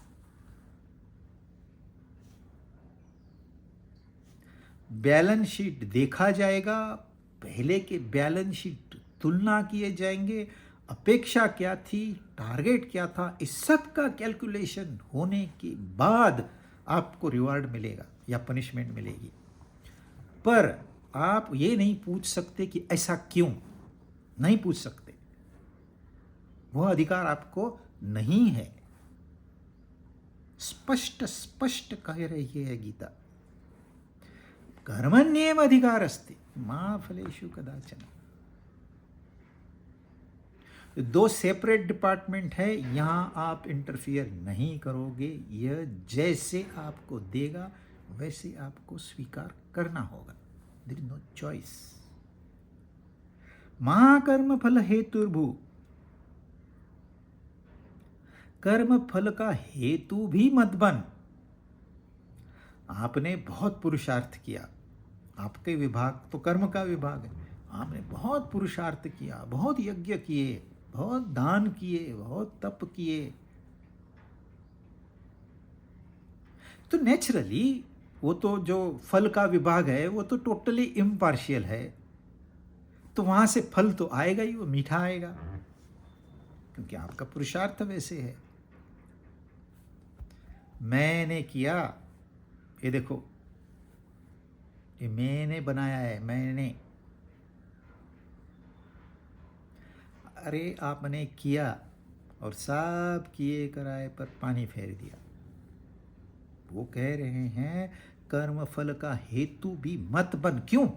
Balance sheet देखा जाएगा, पहले के बैलेंस शीट तुलना किए जाएंगे, अपेक्षा क्या थी, टारगेट क्या था, इस सब का कैलकुलेशन होने के बाद आपको रिवार्ड मिलेगा या पनिशमेंट मिलेगी। पर आप ये नहीं पूछ सकते कि ऐसा क्यों, नहीं पूछ सकते, वह अधिकार आपको नहीं है। स्पष्ट स्पष्ट कह रही है गीता, कर्मण्येव अधिकार अस्ति मा फलेषु कदाचन। दो सेपरेट डिपार्टमेंट है, यहां आप इंटरफियर नहीं करोगे। यह जैसे आपको देगा वैसे आपको स्वीकार करना होगा। There is no choice. महाकर्म फल हेतुर्भु, कर्म फल का हेतु भी मत बन। आपने बहुत पुरुषार्थ किया, आपके विभाग तो कर्म का विभाग है, आपने बहुत पुरुषार्थ किया, बहुत यज्ञ किए, बहुत दान किए, बहुत तप किए, तो नेचुरली वो तो जो फल का विभाग है वो तो टोटली इम्पार्शियल है, तो वहां से फल तो आएगा ही, वो मीठा आएगा, क्योंकि आपका पुरुषार्थ वैसे है। मैंने किया, ये देखो, ये मैंने बनाया है, मैंने, अरे आपने किया और सब किए कराए पर पानी फेर दिया। वो कह रहे हैं कर्म फल का हेतु भी मत बन। क्यों?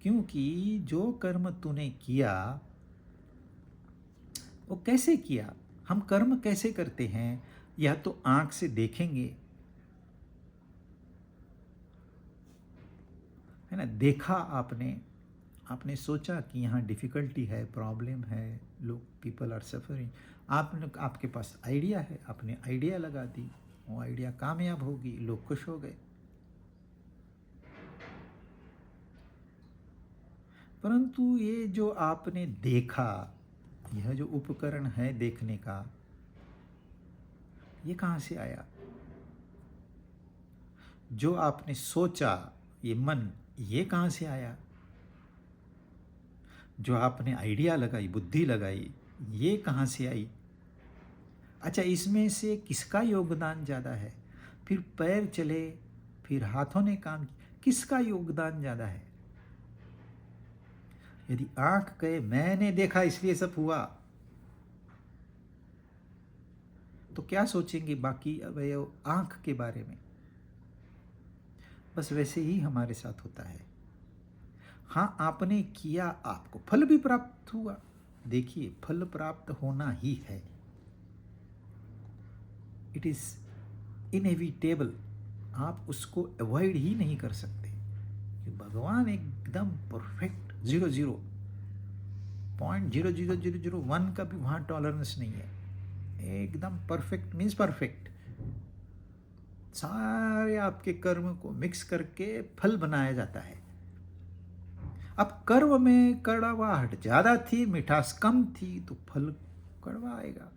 क्योंकि जो कर्म तूने किया वो कैसे किया, हम कर्म कैसे करते हैं, या तो आंख से देखेंगे, है ना, देखा आपने, आपने सोचा कि यहाँ डिफ़िकल्टी है, प्रॉब्लम है, लोग, पीपल आर सफरिंग, आपने, आपके पास आइडिया है, आपने आइडिया लगा दी, वो आइडिया कामयाब होगी, लोग खुश हो गए। परंतु ये जो आपने देखा, यह जो उपकरण है देखने का, ये कहाँ से आया? जो आपने सोचा, ये मन, ये कहाँ से आया? जो आपने आइडिया लगाई, बुद्धि लगाई, ये कहाँ से आई? अच्छा, इसमें से किसका योगदान ज़्यादा है? फिर पैर चले, फिर हाथों ने काम किया, किसका योगदान ज़्यादा है? यदि आंख कहे मैंने देखा इसलिए सब हुआ, तो क्या सोचेंगे बाकी अवयव आंख के बारे में? बस वैसे ही हमारे साथ होता है। हाँ, आपने किया, आपको फल भी प्राप्त हुआ। देखिए, फल प्राप्त होना ही है, इट इज इनएविटेबल, आप उसको अवॉइड ही नहीं कर सकते। कि भगवान एकदम परफेक्ट, 0.00001 का भी वहां टॉलरेंस नहीं है, एकदम परफेक्ट मीन्स परफेक्ट। सारे आपके कर्म को मिक्स करके फल बनाया जाता है। अब कर्म में कड़वाहट ज्यादा थी, मिठास कम थी, तो फल कड़वा आएगा।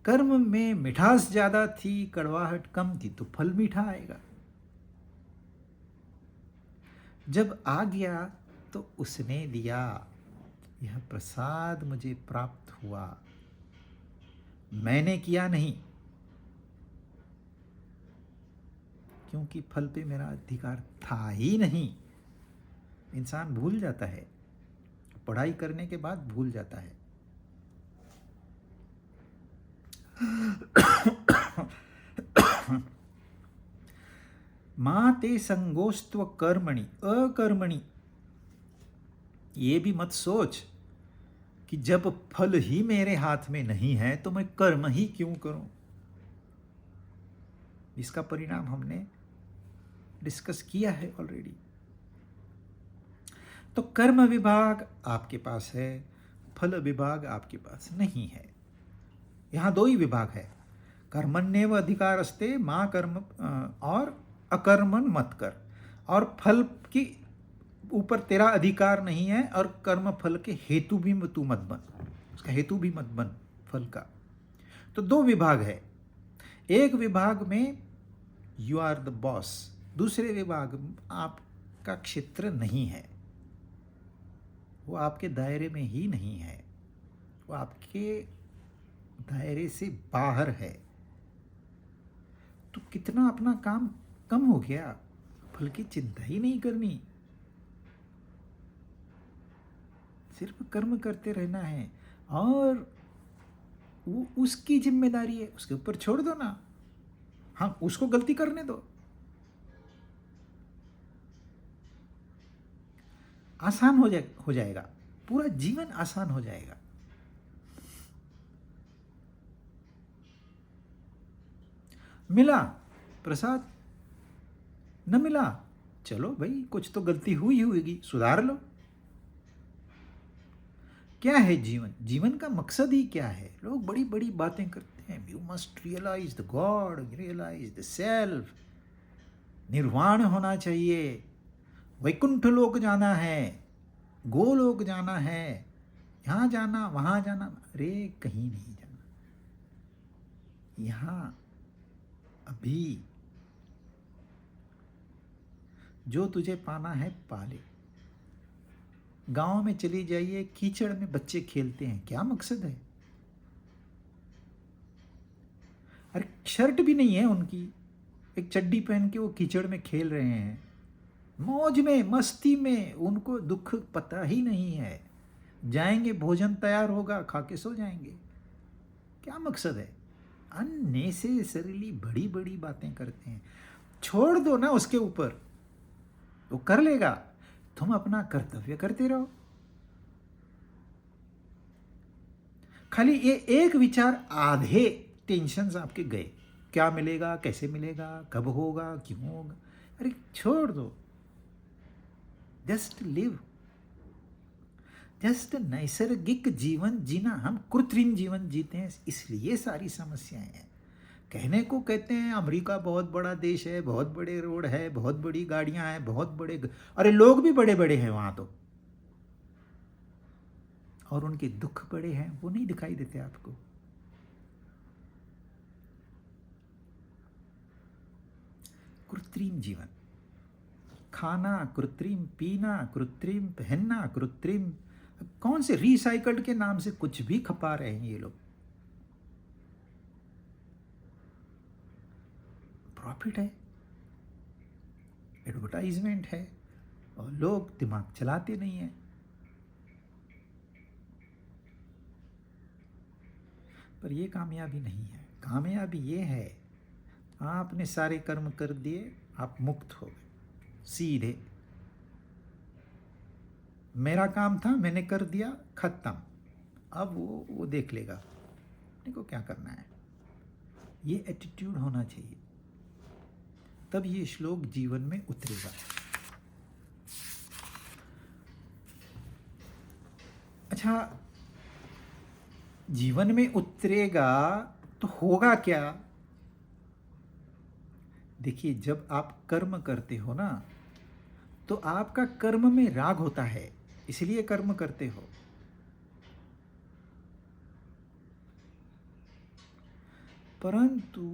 कर्म में मिठास ज्यादा थी, कड़वाहट कम थी, तो फल मीठा आएगा। जब आ गया तो उसने दिया, यह प्रसाद मुझे प्राप्त हुआ, मैंने किया नहीं, क्योंकि फल पे मेरा अधिकार था ही नहीं। इंसान भूल जाता है, पढ़ाई करने के बाद भूल जाता है। मां ते संगोस्त्व कर्मणि अकर्मणि। ये भी मत सोच कि जब फल ही मेरे हाथ में नहीं है तो मैं कर्म ही क्यों करूं। इसका परिणाम हमने डिस्कस किया है ऑलरेडी। तो कर्म विभाग आपके पास है, फल विभाग आपके पास नहीं है। यहां दो ही विभाग है, कर्मण्येव अधिकारस्ते मां कर्म और अकर्मण मत कर। और फल की ऊपर तेरा अधिकार नहीं है, और कर्म फल के हेतु भी तू मत बन, उसका हेतु भी मत बन फल का। तो दो विभाग है, एक विभाग में यू आर द बॉस, दूसरे विभाग आपका क्षेत्र नहीं है, वो आपके दायरे में ही नहीं है, वो आपके दायरे से बाहर है। तो कितना अपना काम कम हो गया, फल की चिंता ही नहीं करनी, सिर्फ कर्म करते रहना है। और वो उसकी जिम्मेदारी है, उसके ऊपर छोड़ दो ना। हाँ, उसको गलती करने दो, आसान हो जाएगा, पूरा जीवन आसान हो जाएगा। मिला प्रसाद, न मिला, चलो भाई कुछ तो गलती हुई होगी, सुधार लो। क्या है जीवन, जीवन का मकसद ही क्या है। लोग बड़ी बड़ी बातें करते हैं, you must realise the God, realise the self, निर्वाण होना चाहिए, वैकुंठ लोक जाना है, गोलोक जाना है, यहां जाना वहां जाना। अरे कहीं नहीं जाना, यहां अभी जो तुझे पाना है पाले। गांव में चली जाइए, कीचड़ में बच्चे खेलते हैं, क्या मकसद है। अरे शर्ट भी नहीं है उनकी, एक चड्डी पहन के वो कीचड़ में खेल रहे हैं, मौज में मस्ती में, उनको दुख पता ही नहीं है। जाएंगे, भोजन तैयार होगा, खा के सो जाएंगे, क्या मकसद है। अननेसेसरीली बड़ी बड़ी बातें करते हैं, छोड़ दो ना उसके ऊपर, वो कर लेगा, तुम अपना कर्तव्य करते रहो। खाली ये एक विचार, आधे टेंशन्स आपके गए, क्या मिलेगा, कैसे मिलेगा, कब होगा, क्यों होगा। अरे छोड़ दो, जस्ट लिव, जस्ट नैसर्गिक जीवन जीना। हम कृत्रिम जीवन जीते हैं, इसलिए सारी समस्याएं हैं। कहने को कहते हैं अमेरिका बहुत बड़ा देश है, बहुत बड़े रोड है, बहुत बड़ी गाड़ियां हैं, बहुत बड़े अरे लोग भी बड़े बड़े हैं वहां तो, और उनके दुख बड़े हैं, वो नहीं दिखाई देते आपको। कृत्रिम जीवन, खाना कृत्रिम, पीना कृत्रिम, पहनना कृत्रिम, कौन से रिसाइकल्ड के नाम से कुछ भी खपा रहे हैं ये लोग। प्रॉफिट है, एडवर्टाइजमेंट है, और लोग दिमाग चलाते नहीं है। पर ये कामयाबी नहीं है, कामयाबी ये है आपने सारे कर्म कर दिए, आप मुक्त हो गए सीधे। मेरा काम था, मैंने कर दिया, खत्म। अब वो देख लेगा अपने को क्या करना है। ये एटीट्यूड होना चाहिए, तब ये श्लोक जीवन में उतरेगा। अच्छा, जीवन में उतरेगा तो होगा क्या। देखिए, जब आप कर्म करते हो ना, तो आपका कर्म में राग होता है, इसलिए कर्म करते हो। परंतु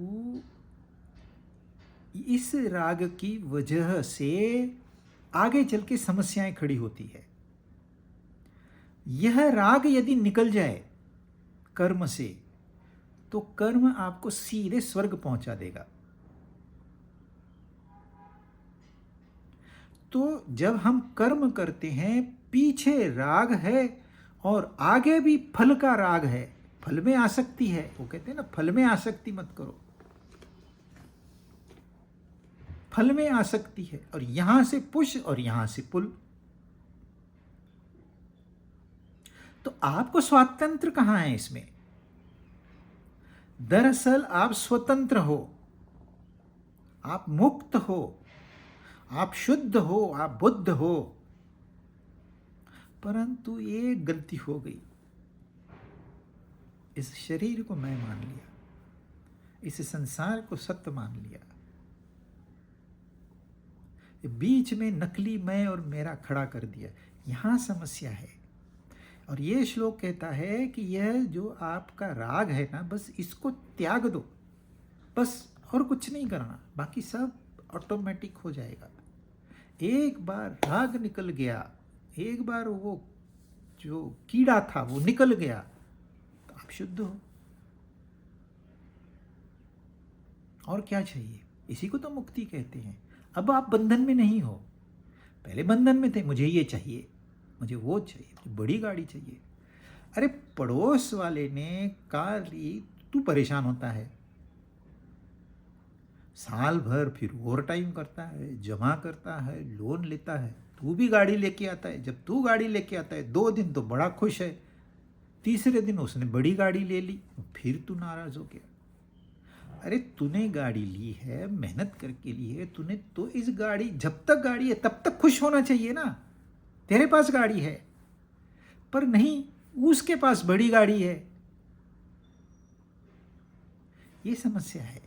इस राग की वजह से आगे चल के समस्याएं खड़ी होती है। यह राग यदि निकल जाए कर्म से, तो कर्म आपको सीधे स्वर्ग पहुंचा देगा। तो जब हम कर्म करते हैं, पीछे राग है और आगे भी फल का राग है, फल में आसक्ति है। वो कहते हैं ना, फल में आसक्ति मत करो, फल में आसक्ति है, और यहां से पुश और यहां से पुल। तो आपको स्वातंत्र कहां है इसमें? दरअसल आप स्वतंत्र हो, आप मुक्त हो, आप शुद्ध हो, आप बुद्ध हो। परंतु ये गलती हो गई, इस शरीर को मैं मान लिया, इस संसार को सत्य मान लिया, बीच में नकली मैं और मेरा खड़ा कर दिया। यहां समस्या है। और ये श्लोक कहता है कि यह जो आपका राग है ना, बस इसको त्याग दो, बस और कुछ नहीं करना, बाकी सब ऑटोमेटिक हो जाएगा। एक बार राग निकल गया, एक बार वो जो कीड़ा था वो निकल गया, तो आप शुद्ध हो। और क्या चाहिए? इसी को तो मुक्ति कहते हैं। अब आप बंधन में नहीं हो। पहले बंधन में थे, मुझे ये चाहिए, मुझे वो चाहिए, मुझे बड़ी गाड़ी चाहिए। अरे पड़ोस वाले ने कार ली, तू परेशान होता है, साल भर फिर ओवर टाइम करता है, जमा करता है, लोन लेता है। तू भी गाड़ी लेके आता है। जब तू गाड़ी लेके आता है 2 दिन तो बड़ा खुश है, तीसरे दिन उसने बड़ी गाड़ी ले ली, फिर तू नाराज हो गया। अरे तूने गाड़ी ली है, मेहनत करके ली है तूने, तो इस गाड़ी, जब तक गाड़ी है तब तक खुश होना चाहिए ना। तेरे पास गाड़ी है, पर नहीं, उसके पास बड़ी गाड़ी है। ये समस्या है।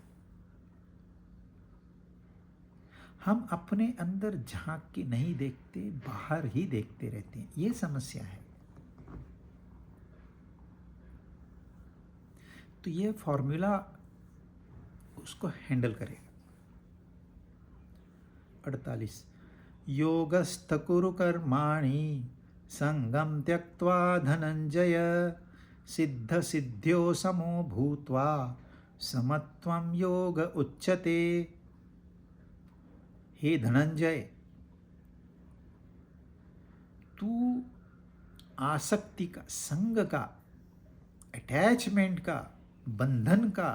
हम अपने अंदर झांक के नहीं देखते, बाहर ही देखते रहते हैं। ये समस्या है। तो ये फॉर्मूला उसको हैंडल करेगा। 48 योगस्थ कुरु कर्माणि संगम त्यक्त्वा धनंजय सिद्ध सिद्ध्यो समो भूत्वा समत्वं योग उच्यते। हे धनंजय, तू आसक्ति का, संग का, अटैचमेंट का, बंधन का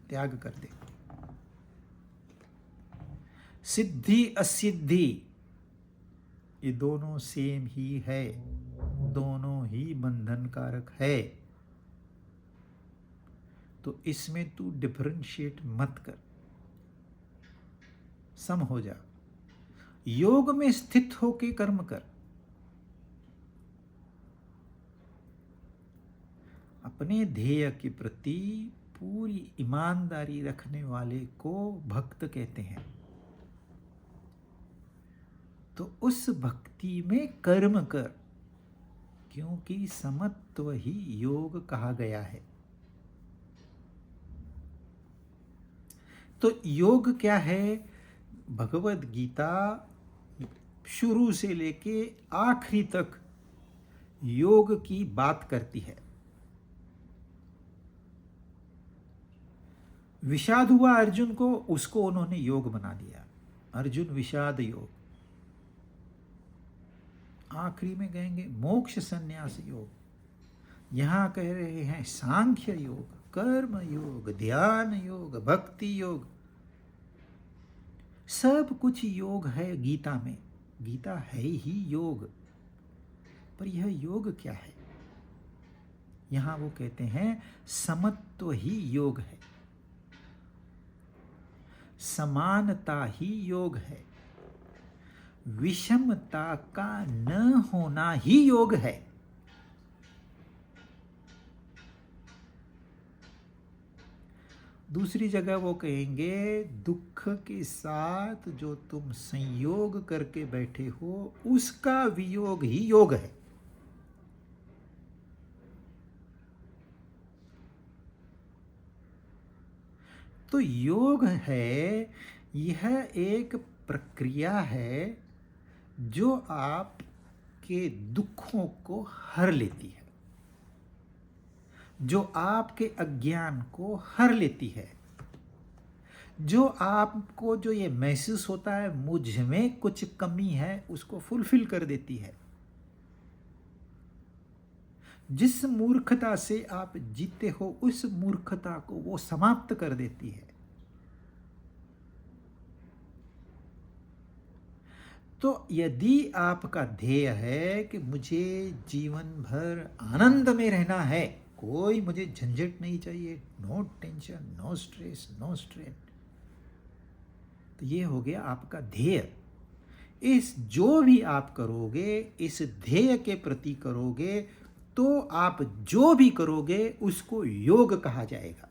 त्याग कर दे। सिद्धि असिद्धि ये दोनों सेम ही है, दोनों ही बंधनकारक है। तो इसमें तू डिफरेंशिएट मत कर, सम हो जा। योग में स्थित होके कर्म कर। अपने ध्येय के प्रति पूरी ईमानदारी रखने वाले को भक्त कहते हैं। तो उस भक्ति में कर्म कर, क्योंकि समत्व ही योग कहा गया है। तो योग क्या है? भगवत गीता शुरू से लेके आखिरी तक योग की बात करती है। विषाद हुआ अर्जुन को, उसको उन्होंने योग बना दिया, अर्जुन विषाद योग। आखिरी में कहेंगे मोक्ष संन्यास योग। यहां कह रहे हैं सांख्य योग, कर्म योग, ध्यान योग, भक्ति योग। सब कुछ योग है गीता में। गीता है ही योग। पर यह योग क्या है? यहां वो कहते हैं समत्व ही योग है, समानता ही योग है, विषमता का न होना ही योग है। दूसरी जगह वो कहेंगे दुख के साथ जो तुम संयोग करके बैठे हो, उसका वियोग ही योग है। तो योग है, यह एक प्रक्रिया है जो आपके दुखों को हर लेती है, जो आपके अज्ञान को हर लेती है, जो आपको जो ये महसूस होता है मुझ में कुछ कमी है उसको फुलफिल कर देती है। जिस मूर्खता से आप जीते हो उस मूर्खता को वो समाप्त कर देती है। तो यदि आपका ध्येय है कि मुझे जीवन भर आनंद में रहना है, कोई मुझे झंझट नहीं चाहिए, no tension, no stress, no strain, तो ये हो गया आपका ध्येय। इस जो भी आप करोगे इस ध्येय के प्रति करोगे तो आप जो भी करोगे उसको योग कहा जाएगा।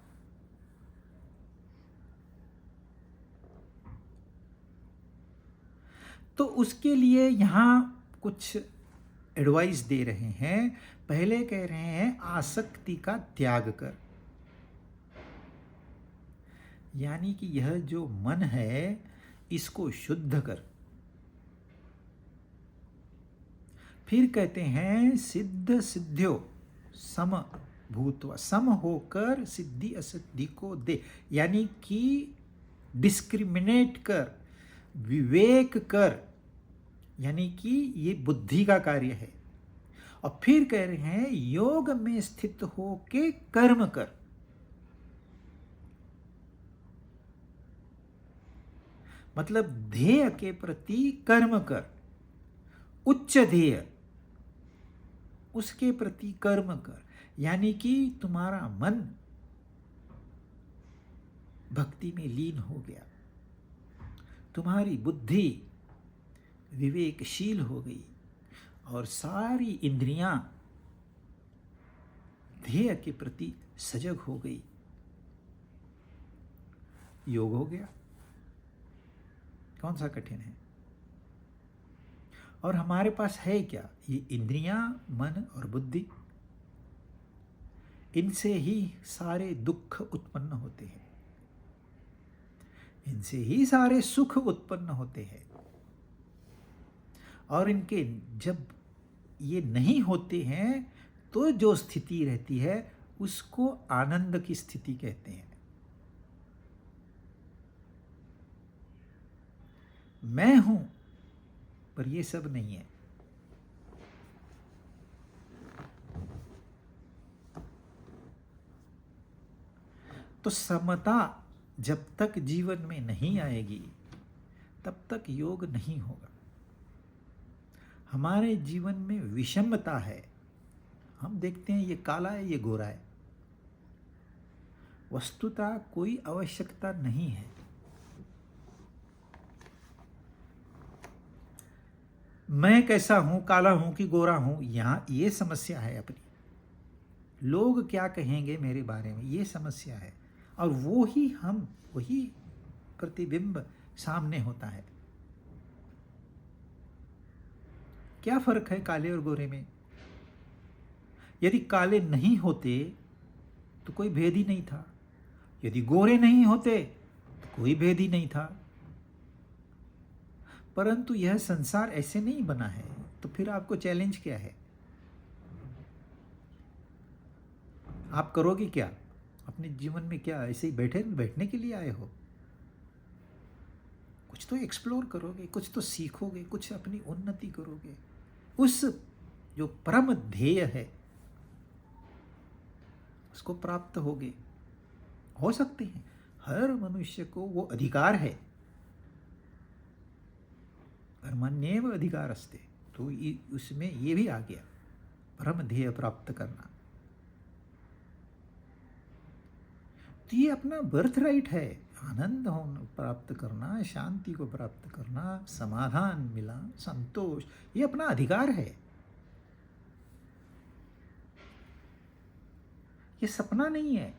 तो उसके लिए यहां कुछ एडवाइस दे रहे हैं। पहले कह रहे हैं आसक्ति का त्याग कर, यानी कि यह जो मन है इसको शुद्ध कर। फिर कहते हैं सिद्ध सिद्ध्यो सम भूत्वा, सम होकर सिद्धि असिद्धि को दे, यानी कि डिस्क्रिमिनेट कर, विवेक कर, यानी कि ये बुद्धि का कार्य है। और फिर कह रहे हैं योग में स्थित होके कर्म कर, मतलब ध्येय के प्रति कर्म कर, उच्च ध्येय उसके प्रति कर्म कर, यानी कि तुम्हारा मन भक्ति में लीन हो गया, तुम्हारी बुद्धि विवेकशील हो गई और सारी इंद्रियां ध्येय के प्रति सजग हो गई, योग हो गया। कौन सा कठिन है? और हमारे पास है क्या? ये इंद्रियां, मन और बुद्धि, इनसे ही सारे दुख उत्पन्न होते हैं, इनसे ही सारे सुख उत्पन्न होते हैं। और इनके जब ये नहीं होते हैं तो जो स्थिति रहती है उसको आनंद की स्थिति कहते हैं। मैं हूं पर ये सब नहीं है। तो समता जब तक जीवन में नहीं आएगी तब तक योग नहीं होगा। हमारे जीवन में विषमता है, हम देखते हैं ये काला है ये गोरा है, वस्तुतः कोई आवश्यकता नहीं है। मैं कैसा हूं, काला हूं कि गोरा हूं, यहां ये समस्या है अपनी। लोग क्या कहेंगे मेरे बारे में, ये समस्या है। और वो ही हम, वही प्रतिबिंब सामने होता है। क्या फर्क है काले और गोरे में? यदि काले नहीं होते तो कोई भेद ही नहीं था, यदि गोरे नहीं होते तो कोई भेद ही नहीं था। परंतु यह संसार ऐसे नहीं बना है, तो फिर आपको चैलेंज क्या है? आप करोगे क्या अपने जीवन में? क्या ऐसे ही बैठने के लिए आए हो? कुछ तो एक्सप्लोर करोगे, कुछ तो सीखोगे, कुछ अपनी उन्नति करोगे, उस जो परम ध्येय है उसको प्राप्त होगे। हो सकते हैं, हर मनुष्य को वो अधिकार है, कर्मण्येव अधिकारस्ते, तो उसमें ये भी आ गया परम ध्येय प्राप्त करना। तो ये अपना बर्थ राइट है, आनंद होना प्राप्त करना, शांति को प्राप्त करना, समाधान मिला, संतोष, ये अपना अधिकार है। ये सपना नहीं है,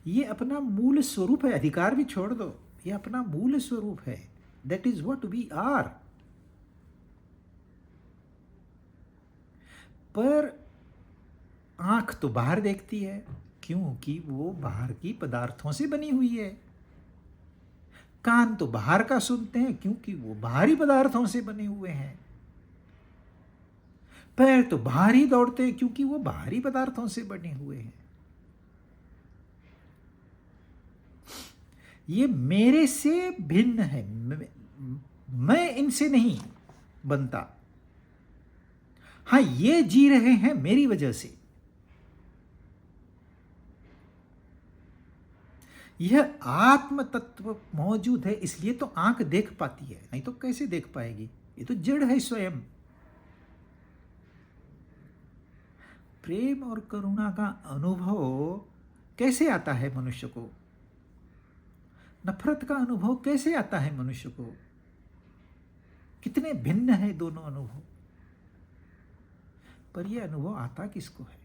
ये अपना मूल स्वरूप है। अधिकार भी छोड़ दो, ये अपना मूल स्वरूप है। That is what we are. पर आंख तो बाहर देखती है, क्योंकि वो बाहर की पदार्थों से बनी हुई है। कान तो बाहर का सुनते हैं क्योंकि वो बाहरी पदार्थों से बने हुए हैं। पैर तो बाहर ही दौड़ते हैं क्योंकि वो बाहरी पदार्थों से बने हुए हैं। ये मेरे से भिन्न है, मैं इनसे नहीं बनता। हाँ, ये जी रहे हैं मेरी वजह से। यह आत्म तत्व मौजूद है, इसलिए तो आंख देख पाती है, नहीं तो कैसे देख पाएगी? ये तो जड़ है स्वयं। प्रेम और करुणा का अनुभव कैसे आता है मनुष्य को? नफरत का अनुभव कैसे आता है मनुष्य को? कितने भिन्न है दोनों अनुभव। पर यह अनुभव आता किसको है?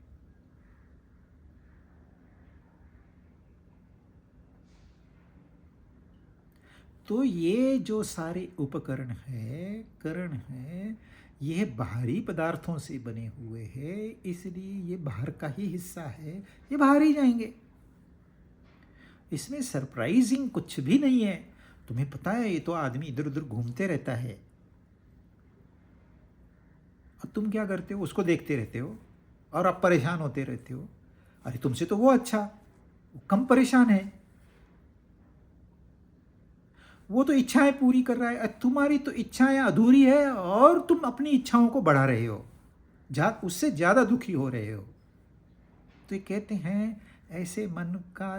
तो ये जो सारे उपकरण है, करण है, यह बाहरी पदार्थों से बने हुए हैं, इसलिए ये बाहर का ही हिस्सा है, ये बाहर ही जाएंगे। इसमें सरप्राइजिंग कुछ भी नहीं है। तुम्हें पता है ये तो आदमी इधर उधर घूमते रहता है, अब तुम क्या करते हो? उसको देखते रहते हो और आप परेशान होते रहते हो। अरे तुमसे तो वो अच्छा, वो कम परेशान है, वो तो इच्छाएं पूरी कर रहा है, तुम्हारी तो इच्छाएं अधूरी है और तुम अपनी इच्छाओं को बढ़ा रहे हो, उससे ज्यादा दुखी हो रहे हो। तो ये कहते हैं ऐसे मन का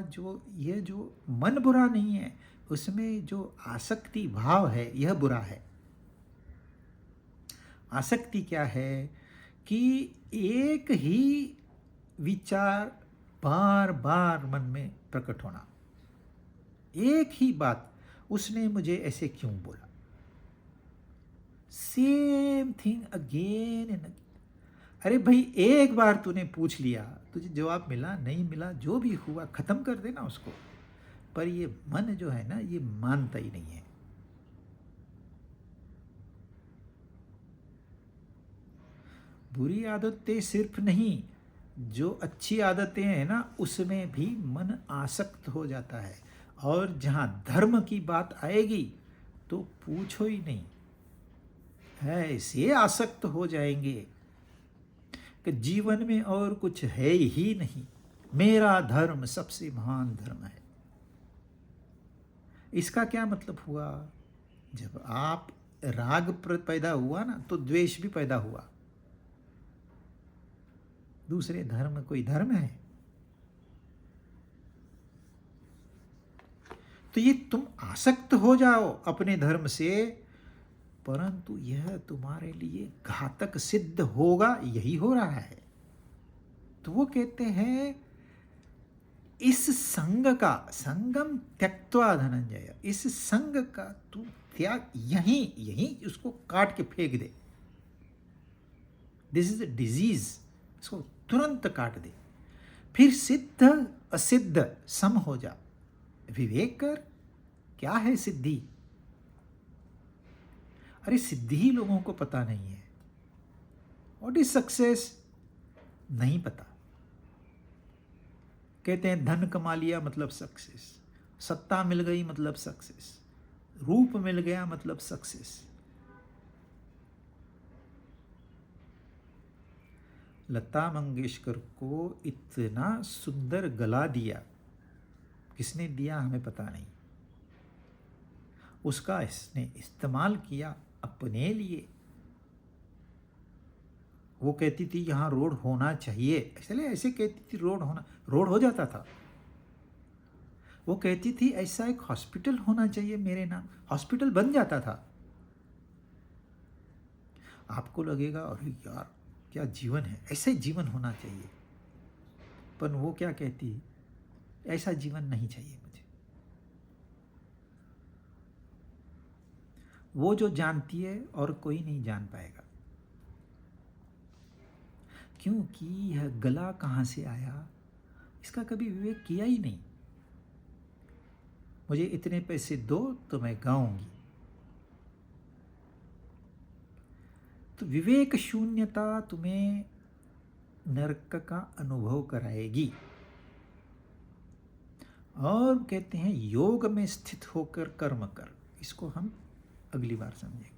ये जो मन बुरा नहीं है, उसमें जो आसक्ति भाव है यह बुरा है। आसक्ति क्या है कि एक ही विचार बार बार मन में प्रकट होना, एक ही बात, उसने मुझे ऐसे क्यों बोला, same thing again and again. अरे भाई, एक बार तूने पूछ लिया, तुझे जवाब मिला नहीं मिला, जो भी हुआ खत्म कर देना उसको। पर ये मन जो है ना, ये मानता ही नहीं है। बुरी आदतें सिर्फ नहीं, जो अच्छी आदतें हैं ना, उसमें भी मन आसक्त हो जाता है। और जहां धर्म की बात आएगी तो पूछो ही नहीं, ऐसे आसक्त हो जाएंगे कि जीवन में और कुछ है ही नहीं, मेरा धर्म सबसे महान धर्म है। इसका क्या मतलब हुआ? जब आप राग पैदा हुआ ना, तो द्वेष भी पैदा हुआ। दूसरे धर्म कोई धर्म है? तो ये तुम आसक्त हो जाओ अपने धर्म से, परंतु यह तुम्हारे लिए घातक सिद्ध होगा, यही हो रहा है। तो वो कहते हैं इस संग का, संगम त्यक्त्वा धनंजय, इस संग का तू त्याग, यहीं यहीं उसको काट के फेंक दे। दिस इज अ डिजीज, इसको तुरंत काट दे। फिर सिद्ध असिद्ध सम हो जा, विवेक कर। क्या है सिद्धि? अरे सिद्धि ही लोगों को पता नहीं है। What is success? नहीं पता। कहते हैं धन कमा लिया मतलब सक्सेस, सत्ता मिल गई मतलब सक्सेस, रूप मिल गया मतलब सक्सेस। लता मंगेशकर को इतना सुंदर गला दिया, किसने दिया हमें पता नहीं, उसका इसने इस्तेमाल किया अपने लिए। वो कहती थी यहाँ रोड होना चाहिए, इसलिए ऐसे कहती थी, रोड हो जाता था। वो कहती थी ऐसा एक हॉस्पिटल होना चाहिए मेरे नाम, हॉस्पिटल बन जाता था। आपको लगेगा अरे यार क्या जीवन है, ऐसे जीवन होना चाहिए। पर वो क्या कहती, ऐसा जीवन नहीं चाहिए मुझे। वो जो जानती है और कोई नहीं जान पाएगा, क्योंकि यह गला कहां से आया इसका कभी विवेक किया ही नहीं। मुझे इतने पैसे दो तो मैं गाऊंगी। तो विवेक शून्यता तुम्हें नरक का अनुभव कराएगी। और कहते हैं योग में स्थित होकर कर्म कर। इसको हम अगली बार समझेंगे।